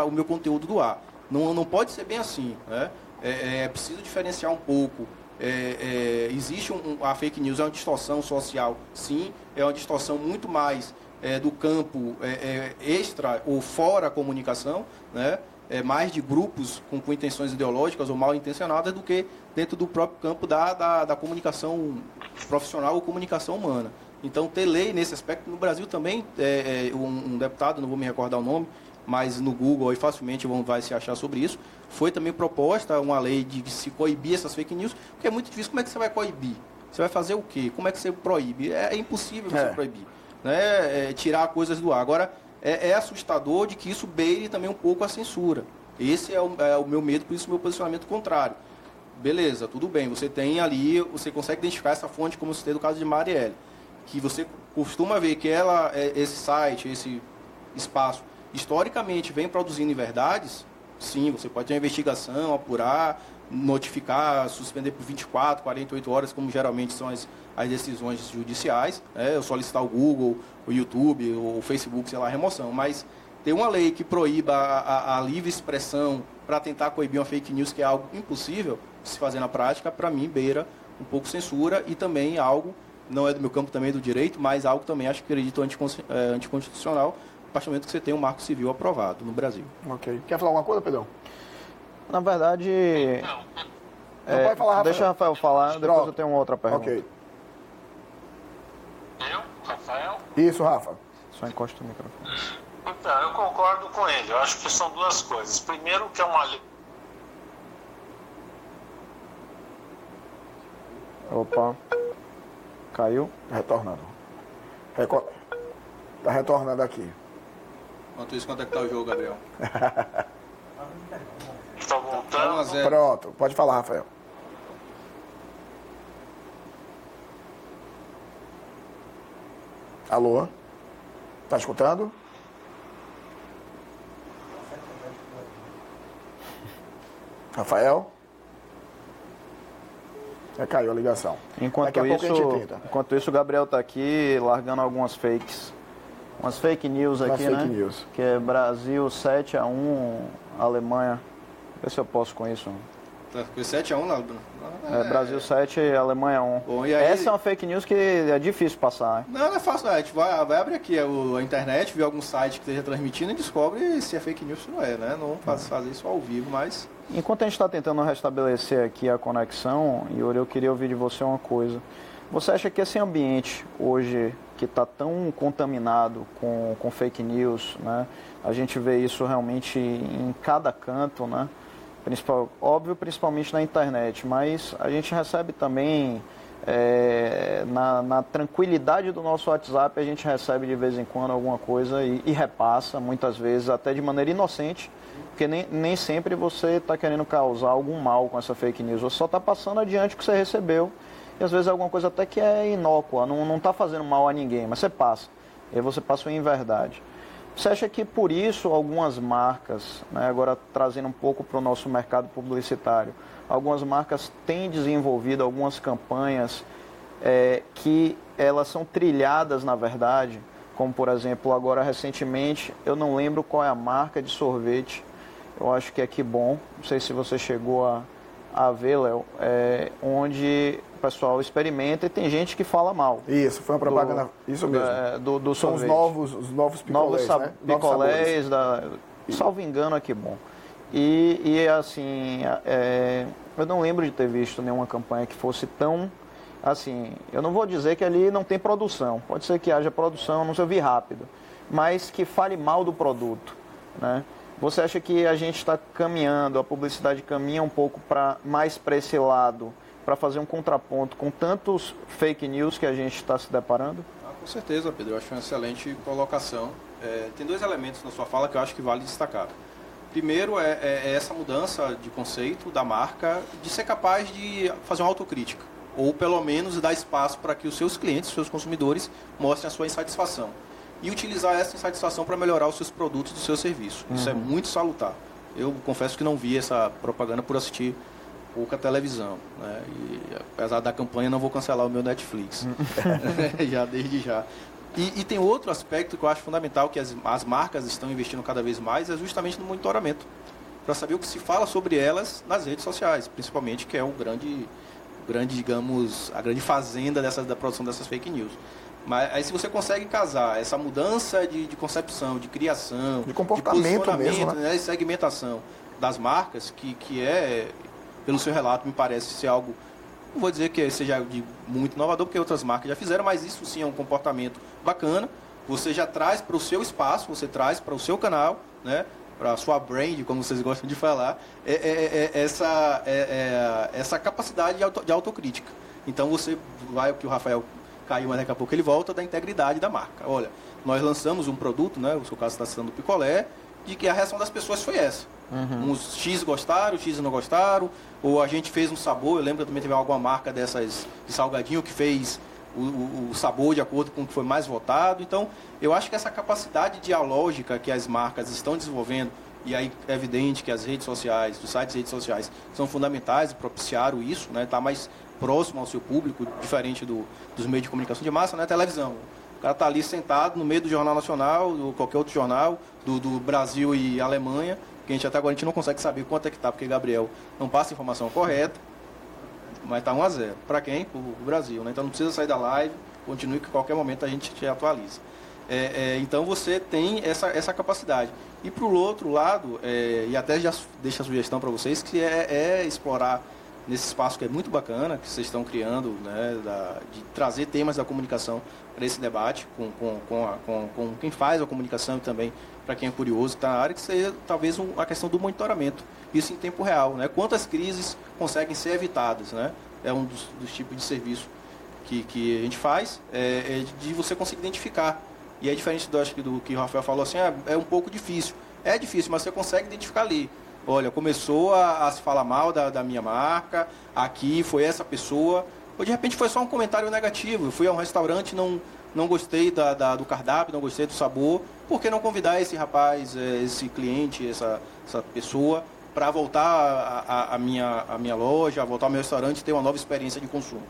o meu conteúdo do ar. Não pode ser bem assim. Né? É preciso diferenciar um pouco. Existe a fake news, é uma distorção social, sim, é uma distorção muito mais do campo extra ou fora a comunicação, né? Mais de grupos com intenções ideológicas ou mal intencionadas do que dentro do próprio campo da comunicação profissional ou comunicação humana. Então, ter lei nesse aspecto, no Brasil também, um deputado, não vou me recordar o nome, mas no Google aí facilmente vai se achar sobre isso, foi também proposta uma lei de se coibir essas fake news, porque é muito difícil. Como é que você vai coibir? Você vai fazer o quê? Como é que você proíbe? É impossível você proibir. Né? Tirar coisas do ar. Agora, é assustador de que isso beire também um pouco a censura. Esse é o meu medo, por isso o meu posicionamento contrário. Beleza, tudo bem, você tem ali, você consegue identificar essa fonte, como você tem no caso de Marielle, que você costuma ver que esse site, esse espaço, historicamente vem produzindo inverdades. Sim, você pode ter uma investigação, apurar, notificar, suspender por 24, 48 horas, como geralmente são as decisões judiciais, eu solicitar o Google, o YouTube, o Facebook, sei lá, a remoção. Mas ter uma lei que proíba a livre expressão para tentar coibir uma fake news, que é algo impossível de se fazer na prática, para mim beira um pouco censura e também algo, não é do meu campo também do direito, mas algo também acho que acredito anticonstitucional, a partir do momento que você tem um marco civil aprovado no Brasil. Ok. Quer falar alguma coisa, Pedrão? Na verdade... Não pode falar, Rafael. Deixa o Rafael falar, depois Pronto. eu tenho uma outra pergunta. Ok. Eu, Rafael? Isso, Rafa. Só encosta o microfone. Então, eu concordo com ele. Eu acho que são duas coisas. Primeiro, que é uma lei. Opa. Caiu? Retornando. Tá retornando aqui. Enquanto isso, quanto é que tá o jogo, Gabriel? Estou voltando. 1-0. Pronto, pode falar, Rafael. Alô? Tá escutando? Rafael? Caiu a ligação. Daqui a pouco a gente tenta. Enquanto isso, o Gabriel está aqui largando algumas fakes. Umas fake news Umas aqui, fake né? news. Que é Brasil 7-1, Alemanha. Vê se eu posso com isso. Foi 7-1 lá, Bruno. Brasil 7, Alemanha 1. Bom, e aí- Essa é uma fake news que é difícil passar, hein? Não é fácil, a gente vai abrir aqui a internet, ver algum site que esteja transmitindo e descobre se é fake news ou não é, né? Não vamos fazer isso ao vivo, mas... Enquanto a gente está tentando restabelecer aqui a conexão, Yuri, eu queria ouvir de você uma coisa. Você acha que esse ambiente hoje, que está tão contaminado com fake news, né? A gente vê isso realmente em cada canto, né? Óbvio, principalmente na internet, mas a gente recebe também, na tranquilidade do nosso WhatsApp, a gente recebe de vez em quando alguma coisa e repassa, muitas vezes até de maneira inocente, porque nem sempre você está querendo causar algum mal com essa fake news, você só está passando adiante o que você recebeu, e às vezes é alguma coisa até que é inócua, não está fazendo mal a ninguém, mas você passa, e aí você passa em verdade. Você acha que por isso algumas marcas, né, agora trazendo um pouco para o nosso mercado publicitário, algumas marcas têm desenvolvido algumas campanhas que elas são trilhadas na verdade, como por exemplo agora recentemente, eu não lembro qual é a marca de sorvete, eu acho que é Que Bom, não sei se você chegou a ver, Léo, onde o pessoal experimenta e tem gente que fala mal. Isso, foi uma propaganda, isso mesmo. Do São os sorvete. novos picolés, né? Picolés, salvo engano, é Que Bom. E assim, eu não lembro de ter visto nenhuma campanha que fosse tão, assim, eu não vou dizer que ali não tem produção, pode ser que haja produção, não sei, eu vi rápido, mas que fale mal do produto, né? Você acha que a gente está caminhando, a publicidade caminha um pouco mais para esse lado, para fazer um contraponto com tantos fake news que a gente está se deparando? Com certeza, Pedro. Eu acho uma excelente colocação. Tem dois elementos na sua fala que eu acho que vale destacar. Primeiro é essa mudança de conceito da marca de ser capaz de fazer uma autocrítica, ou pelo menos dar espaço para que os seus clientes, os seus consumidores, mostrem a sua insatisfação. E utilizar essa insatisfação para melhorar os seus produtos e o seu serviço. Isso é muito salutar. Eu confesso que não vi essa propaganda por assistir pouca televisão, né? E apesar da campanha, não vou cancelar o meu Netflix, desde já. E tem outro aspecto que eu acho fundamental, que as marcas estão investindo cada vez mais, é justamente no monitoramento, para saber o que se fala sobre elas nas redes sociais, principalmente, que é digamos, a grande fazenda da produção dessas fake news. Mas aí se você consegue casar essa mudança de concepção, de criação, de comportamento mesmo, né? Segmentação das marcas, que pelo seu relato, me parece ser algo, não vou dizer que seja muito inovador, porque outras marcas já fizeram, mas isso sim é um comportamento bacana. Você já traz para o seu espaço, você traz para o seu canal, né? Para a sua brand, como vocês gostam de falar, essa capacidade de autocrítica. Então você vai, o que o Rafael caiu, mas daqui a pouco ele volta, da integridade da marca. Olha, nós lançamos um produto, né, o seu caso está citando o picolé, de que a reação das pessoas foi essa. Uns X gostaram, X não gostaram, ou a gente fez um sabor, eu lembro que também teve alguma marca dessas de salgadinho que fez o sabor de acordo com o que foi mais votado. Então, eu acho que essa capacidade dialógica que as marcas estão desenvolvendo, e aí é evidente que as redes sociais, os sites de redes sociais, são fundamentais e propiciaram isso, né? Tá mais próximo ao seu público, diferente dos meios de comunicação de massa, né? Televisão. O cara está ali sentado no meio do Jornal Nacional, ou qualquer outro jornal, do Brasil e Alemanha, que a gente até agora a gente não consegue saber quanto é que está, porque Gabriel não passa a informação correta, mas está 1-0. Para quem? Para o Brasil, né? Então não precisa sair da live, continue que a qualquer momento a gente te atualiza. Então você tem essa capacidade. E para o outro lado, e até já deixo a sugestão para vocês, que é explorar nesse espaço que é muito bacana, que vocês estão criando, né, de trazer temas da comunicação para esse debate, com quem faz a comunicação e também para quem é curioso, que está na área, que seja talvez a questão do monitoramento, isso em tempo real, né? Quantas crises conseguem ser evitadas, né? É um dos tipos de serviço que a gente faz, de você conseguir identificar. E é diferente do que o Rafael falou assim, é um pouco difícil. É difícil, mas você consegue identificar ali. Olha, começou a se falar mal da minha marca, aqui foi essa pessoa, ou de repente foi só um comentário negativo. Eu fui a um restaurante, não gostei do cardápio, não gostei do sabor, por que não convidar esse rapaz, esse cliente, essa pessoa, para voltar à minha loja, voltar ao meu restaurante e ter uma nova experiência de consumo?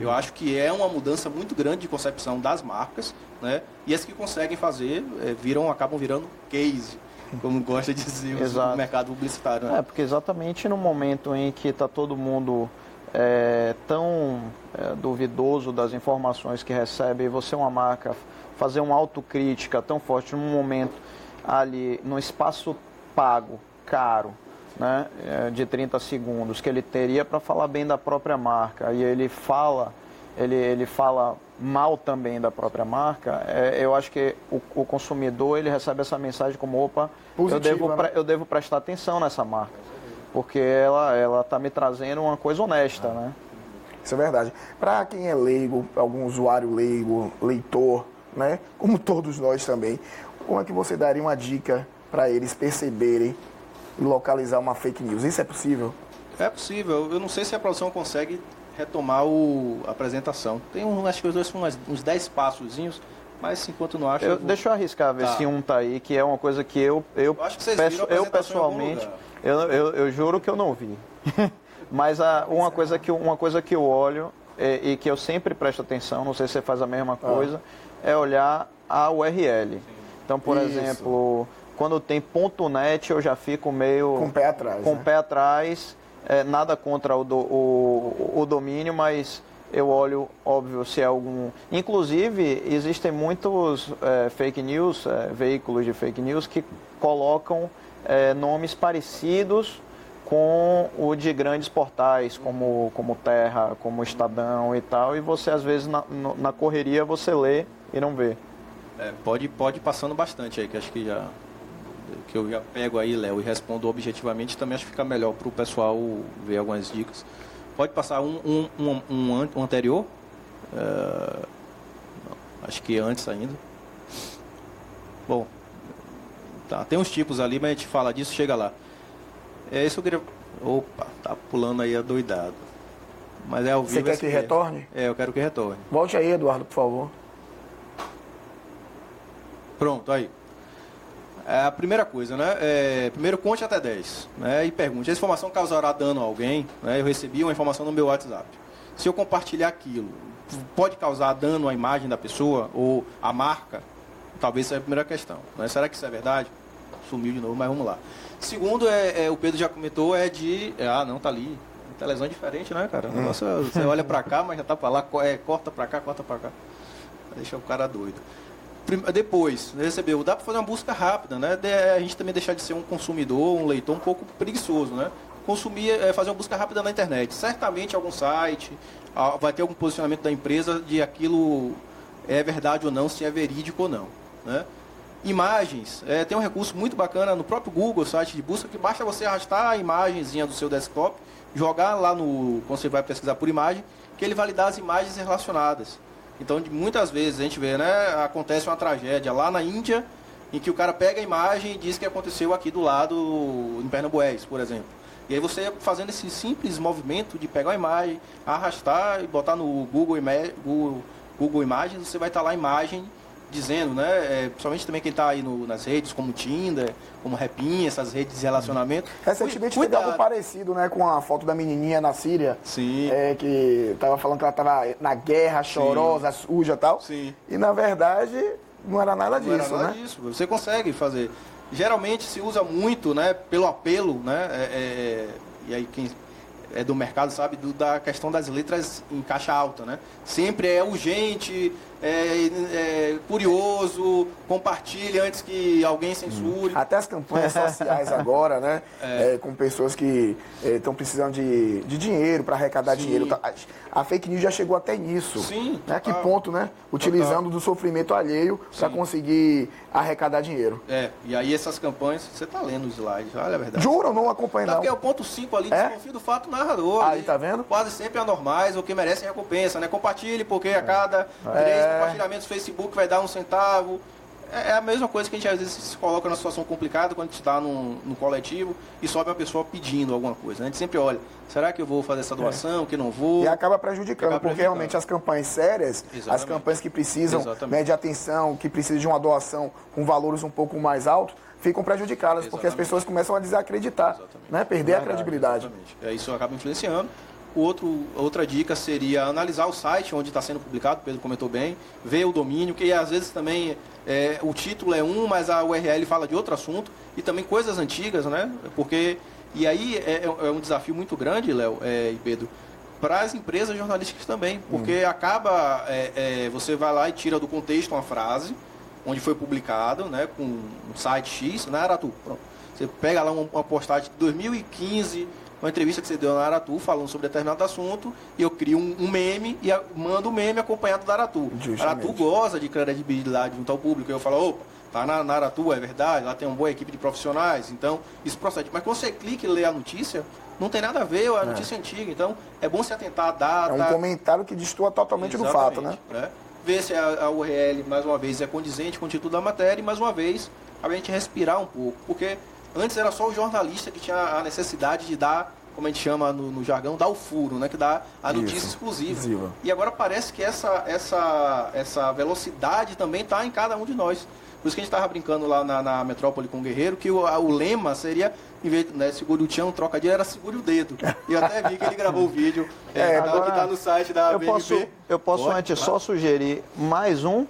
Eu acho que é uma mudança muito grande de concepção das marcas, né? E as que conseguem fazer acabam virando case, como gosta de dizer o mercado publicitário, né? Porque exatamente no momento em que está todo mundo tão duvidoso das informações que recebe, e você, uma marca, fazer uma autocrítica tão forte num momento ali, num espaço pago, caro, né, de 30 segundos, que ele teria para falar bem da própria marca, e ele fala mal também da própria marca, eu acho que o consumidor, ele recebe essa mensagem como, opa, positiva, eu devo prestar atenção nessa marca, porque ela está me trazendo uma coisa honesta, né? Isso é verdade. Para quem é leigo, algum usuário leigo, leitor, né, como todos nós também, como é que você daria uma dica para eles perceberem e localizar uma fake news? Isso é possível? É possível. Eu não sei se a produção consegue retomar a apresentação. Tem acho que uns 10 passozinhos, mas enquanto não acho... Deixa eu arriscar, ver se um tá aí, que é uma coisa que eu acho que vocês viram a apresentação pessoalmente, eu juro que eu não vi. Mas uma coisa que eu olho e que eu sempre presto atenção, não sei se você faz a mesma coisa, é olhar a URL. Então, por exemplo, quando tem .net, eu já fico meio... Com o pé atrás. Com o pé atrás. Nada contra o domínio, mas eu olho, óbvio, se é algum... Inclusive, existem muitos fake news, veículos de fake news, que colocam nomes parecidos com o de grandes portais, como Terra, como Estadão e tal, e você, às vezes, na correria, você lê e não vê. Pode ir passando bastante aí, que acho que eu já pego aí, Léo, e respondo objetivamente, também acho que fica melhor para o pessoal ver algumas dicas. Pode passar um anterior? Não, acho que antes ainda. Bom, tá, tem uns tipos ali, mas a gente fala disso, chega lá. Isso eu queria... Opa, tá pulando aí adoidado. Mas ao vivo... Você quer que retorne? Eu quero que retorne. Volte aí, Eduardo, por favor. Pronto, aí. A primeira coisa, né? Primeiro conte até 10, né? E pergunte, essa informação causará dano a alguém? Né? Eu recebi uma informação no meu WhatsApp. Se eu compartilhar aquilo, pode causar dano à imagem da pessoa ou à marca? Talvez seja a primeira questão. Né? Será que isso é verdade? Sumiu de novo, mas vamos lá. Segundo, o Pedro já comentou, não, tá ali. A televisão é diferente, né, cara? Nossa, você olha pra cá, mas já tá pra lá, corta pra cá. Deixa o cara doido. Depois, recebeu, dá para fazer uma busca rápida, né? A gente também deixar de ser um consumidor, um leitor um pouco preguiçoso, né? Fazer uma busca rápida na internet. Certamente algum site, vai ter algum posicionamento da empresa de aquilo é verdade ou não, se é verídico ou não, né? Imagens, tem um recurso muito bacana no próprio Google, site de busca, que basta você arrastar a imagenzinha do seu desktop, jogar lá quando você vai pesquisar por imagem, que ele vai lhe dar as imagens relacionadas. Então, muitas vezes a gente vê, né, acontece uma tragédia lá na Índia, em que o cara pega a imagem e diz que aconteceu aqui do lado, em Pernambués, por exemplo. E aí você fazendo esse simples movimento de pegar a imagem, arrastar e botar no Google Imagens, você vai estar lá a imagem dizendo, né? Principalmente também quem está aí nas redes, como Tinder, como Repin, essas redes de relacionamento. Recentemente teve algo parecido, né? Com a foto da menininha na Síria. Sim. Que tava falando que ela tava na guerra, chorosa, suja e tal. Sim. E na verdade não era nada disso, não era nada né? disso. Você consegue fazer. Geralmente se usa muito, né? Pelo apelo, né? E aí quem é do mercado sabe da questão das letras em caixa alta, né? Sempre é urgente, curioso, compartilhe antes que alguém censure. Até as campanhas sociais agora, né? Com pessoas que estão precisando de dinheiro para arrecadar dinheiro. A fake news já chegou até nisso. Sim. Né? Que ponto, né? Utilizando do sofrimento alheio para conseguir arrecadar dinheiro. E aí essas campanhas, você tá lendo os slides, olha a verdade. Juro, não acompanho não. Porque é o ponto 5 ali, desconfio do fato narrador. Aí, tá vendo? Quase sempre anormais, ou que merecem recompensa, né? Compartilhe, porque a cada 3 compartilhamentos do Facebook vai dar 1 centavo. É a mesma coisa que a gente às vezes se coloca numa situação complicada quando a gente está num coletivo e sobe uma pessoa pedindo alguma coisa. A gente sempre olha, será que eu vou fazer essa doação, que não vou? E acaba prejudicando, porque realmente as campanhas sérias, as campanhas que precisam, né, de atenção, que precisam de uma doação com valores um pouco mais altos, ficam prejudicadas, porque as pessoas começam a desacreditar, né? Perder a credibilidade. Exatamente. Isso acaba influenciando. Outra dica seria analisar o site onde está sendo publicado, o Pedro comentou bem, ver o domínio, que às vezes também o título é mas a URL fala de outro assunto, e também coisas antigas, né? E aí é um desafio muito grande, Léo e Pedro, para as empresas jornalísticas também, porque acaba, você vai lá e tira do contexto uma frase, onde foi publicado, né, com um site X, na Aratu. Pronto. Você pega lá uma postagem de 2015, uma entrevista que você deu na Aratu falando sobre determinado assunto, e eu crio um meme e mando o meme acompanhado da Aratu. A Aratu goza de credibilidade junto ao público. Eu falo, opa, tá na Aratu, é verdade, lá tem uma boa equipe de profissionais, então isso procede. Mas quando você clica e lê a notícia, não tem nada a ver, é a notícia antiga, então é bom se atentar à data. É um comentário que destoa totalmente do fato, né? Ver se a URL, mais uma vez, é condizente com o título da matéria, e mais uma vez, a gente respirar um pouco, porque antes era só o jornalista que tinha a necessidade de dar, como a gente chama no jargão, dar o furo, né? Que dá a notícia exclusiva. E agora parece que essa velocidade também está em cada um de nós. Por isso que a gente estava brincando lá na Metrópole com o Guerreiro, que o lema seria, em vez de, né, segure o tchão, trocadilho, era segure o dedo. E eu até vi que ele gravou o vídeo, agora que está no site da BNP. Eu posso antes só sugerir mais um.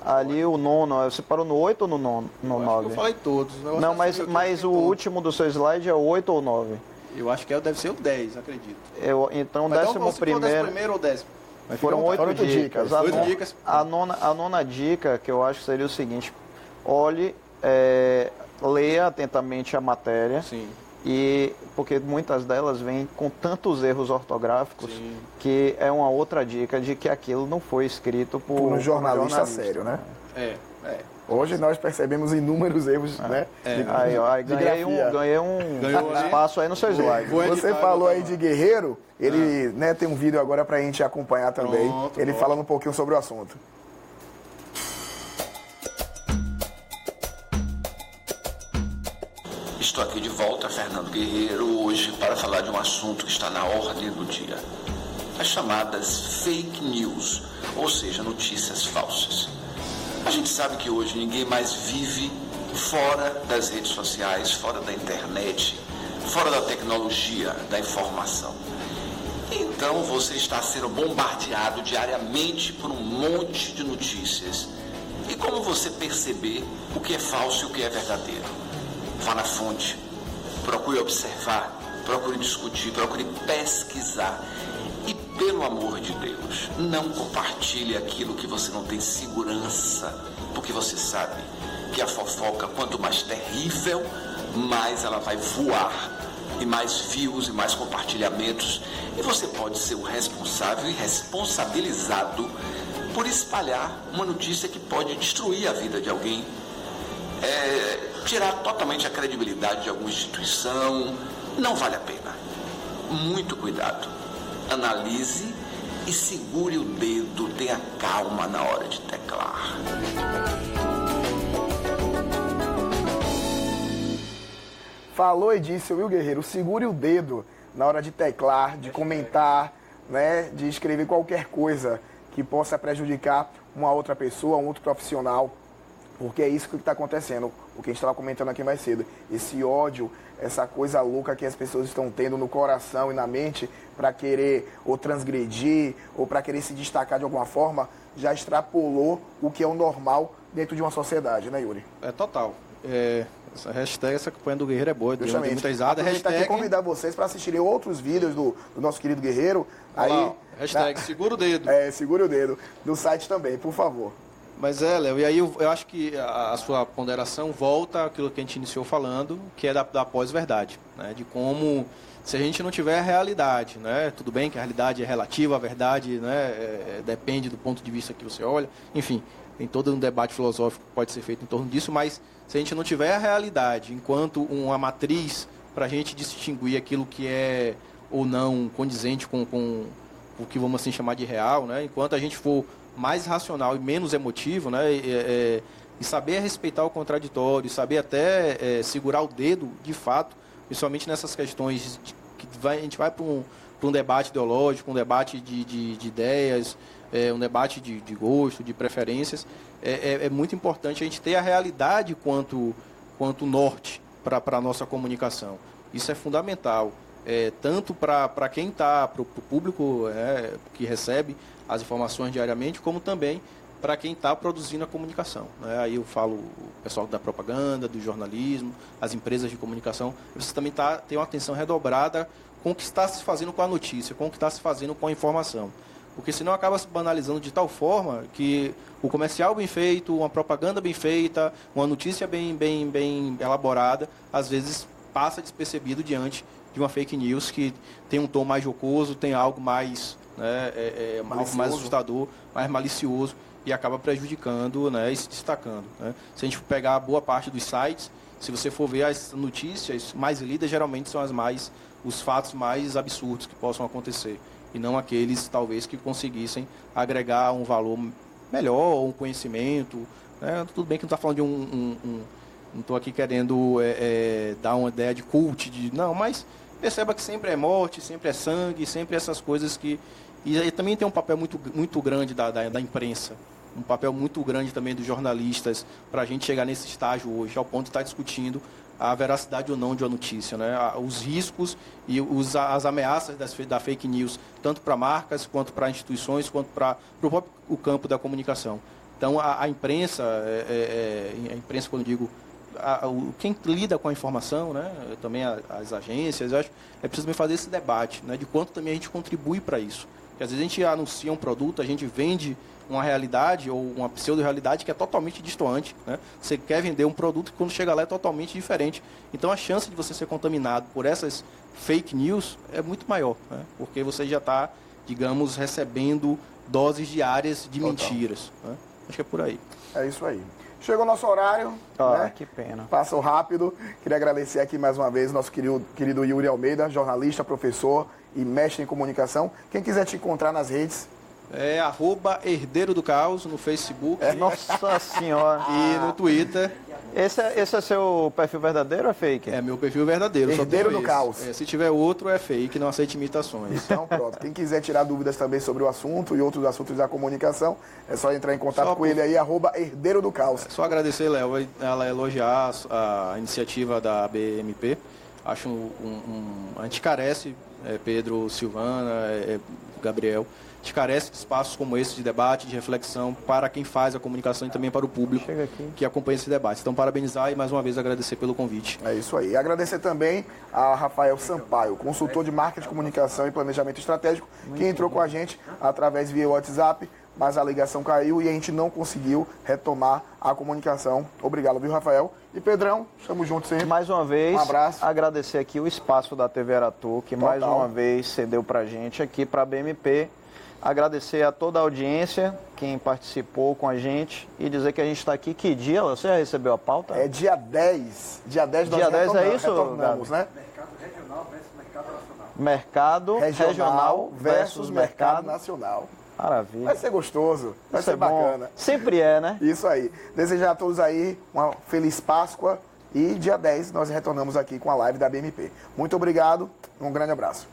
Ali o nono, você parou no 8 ou no 9? Eu falei todos. Não, mas o último do seu slide é o 8 ou 9? Eu acho que deve ser o 10, acredito. Então o 11º... primeiro ou 10º. Foram 8 dicas. 8 dicas. A nona dica, que eu acho que seria o seguinte: olhe, leia atentamente a matéria. Sim. Porque muitas delas vêm com tantos erros ortográficos. Sim. Que é uma outra dica de que aquilo não foi escrito por um jornalista sério, né? Hoje nós percebemos inúmeros erros, né? Ganhei um espaço aí no seu slide. Você falou aí de Guerreiro, ele tem um vídeo agora pra gente acompanhar também, ele falando um pouquinho sobre o assunto. Estou aqui de volta, Fernando Guerreiro, hoje para falar de um assunto que está na ordem do dia. As chamadas fake news, ou seja, notícias falsas. A gente sabe que hoje ninguém mais vive fora das redes sociais, fora da internet, fora da tecnologia, da informação. Então você está sendo bombardeado diariamente por um monte de notícias. E como você perceber o que é falso e o que é verdadeiro? Vá na fonte, procure observar, procure discutir, procure pesquisar. E pelo amor de Deus, não compartilhe aquilo que você não tem segurança, porque você sabe que a fofoca, quanto mais terrível, mais ela vai voar, e mais views e mais compartilhamentos, e você pode ser o responsável e responsabilizado por espalhar uma notícia que pode destruir a vida de alguém, tirar totalmente a credibilidade de alguma instituição. Não vale a pena. Muito cuidado. Analise e segure o dedo, tenha calma na hora de teclar. Falou e disse, viu, guerreiro? Segure o dedo na hora de teclar, de comentar, né, de escrever qualquer coisa que possa prejudicar uma outra pessoa, um outro profissional, porque é isso que está acontecendo, o que a gente estava comentando aqui mais cedo, esse ódio, essa coisa louca que as pessoas estão tendo no coração e na mente para querer ou transgredir ou para querer se destacar de alguma forma, já extrapolou o que é o normal dentro de uma sociedade, né, Yuri? É total. Essa hashtag, essa campanha do Guerreiro é boa, tem muita risada. Aproveitar aqui e convidar vocês para assistirem outros vídeos do nosso querido Guerreiro. Aí, lá, hashtag segura o dedo. Segura o dedo. Do site também, por favor. Mas Léo, e aí eu acho que a sua ponderação volta àquilo que a gente iniciou falando, que é da pós-verdade, né? De como, se a gente não tiver a realidade, né? Tudo bem que a realidade é relativa, a verdade, né? Depende do ponto de vista que você olha, enfim, tem todo um debate filosófico que pode ser feito em torno disso, mas se a gente não tiver a realidade enquanto uma matriz para a gente distinguir aquilo que é ou não condizente com o que vamos assim chamar de real, né? Enquanto a gente for mais racional e menos emotivo, né? E saber respeitar o contraditório, saber até segurar o dedo, de fato, principalmente nessas questões que a gente vai para um debate ideológico, um debate de ideias, um debate de gosto, de preferências. É muito importante a gente ter a realidade quanto norte para a nossa comunicação. Isso é fundamental, tanto para quem está, para o público que recebe as informações diariamente, como também para quem está produzindo a comunicação, né? Aí eu falo o pessoal da propaganda, do jornalismo, as empresas de comunicação, você também tem uma atenção redobrada com o que está se fazendo com a notícia, com o que está se fazendo com a informação. Porque senão acaba se banalizando de tal forma que o comercial bem feito, uma propaganda bem feita, uma notícia bem elaborada, às vezes passa despercebido diante de uma fake news que tem um tom mais jocoso, tem algo mais, algo mais assustador, mais malicioso e acaba prejudicando, né, e se destacando, né? Se a gente pegar a boa parte dos sites, se você for ver as notícias mais lidas, geralmente são os fatos mais absurdos que possam acontecer. E não aqueles, talvez, que conseguissem agregar um valor melhor, um conhecimento, né? Tudo bem que não está falando de não estou aqui querendo dar uma ideia de cult, não, mas perceba que sempre é morte, sempre é sangue, sempre essas coisas que... E aí também tem um papel muito grande da imprensa, um papel muito grande também dos jornalistas, para a gente chegar nesse estágio hoje, ao ponto de estar discutindo a veracidade ou não de uma notícia, né? Os riscos e as ameaças da fake news, tanto para marcas, quanto para instituições, quanto para o próprio campo da comunicação. Então, a imprensa, a imprensa, quando digo, quem lida com a informação, né? Também as agências, eu acho, é preciso também fazer esse debate, né? De quanto também a gente contribui para isso. Porque às vezes a gente anuncia um produto, a gente vende uma realidade ou uma pseudo-realidade que é totalmente distoante, né? Você quer vender um produto que quando chega lá é totalmente diferente. Então a chance de você ser contaminado por essas fake news é muito maior, né? Porque você já está, digamos, recebendo doses diárias de mentiras, né? Acho que é por aí. É isso aí. Chegou o nosso horário, né? Que pena. Passou rápido. Queria agradecer aqui mais uma vez nosso querido Yuri Almeida, jornalista, professor e mestre em comunicação. Quem quiser te encontrar nas redes... @Herdeiro do Caos no Facebook. Nossa Senhora. E no Twitter. Esse é seu perfil verdadeiro ou é fake? É meu perfil verdadeiro. Herdeiro do Caos. Se tiver outro, é fake, não aceite imitações. Então pronto. Quem quiser tirar dúvidas também sobre o assunto e outros assuntos da comunicação, é só entrar em contato com ele aí, @Herdeiro do Caos. Só agradecer, Léo, ela elogiar a iniciativa da BMP. Acho a gente carece, Pedro, Silvana, Gabriel, a gente carece de espaços como esse de debate, de reflexão para quem faz a comunicação e também para o público que acompanha esse debate. Então, parabenizar e mais uma vez agradecer pelo convite. É isso aí. E agradecer também a Rafael Sampaio, consultor de marketing, comunicação e planejamento estratégico, que entrou com a gente através via WhatsApp, mas a ligação caiu e a gente não conseguiu retomar a comunicação. Obrigado, viu, Rafael? E Pedrão, estamos juntos sempre. Mais uma vez, um abraço. Agradecer aqui o espaço da TV Aratu, que mais uma vez cedeu pra gente aqui para a BMP. Agradecer a toda a audiência, quem participou com a gente, e dizer que a gente está aqui. Que dia? Você já recebeu a pauta? É dia 10. Dia 10 nós dia 10 é isso? retornamos, né? Mercado regional versus mercado nacional. Maravilha. Vai ser gostoso, vai ser bacana. Bom. Sempre é, né? Isso aí. Desejar a todos aí uma feliz Páscoa e dia 10 nós retornamos aqui com a live da BMP. Muito obrigado, um grande abraço.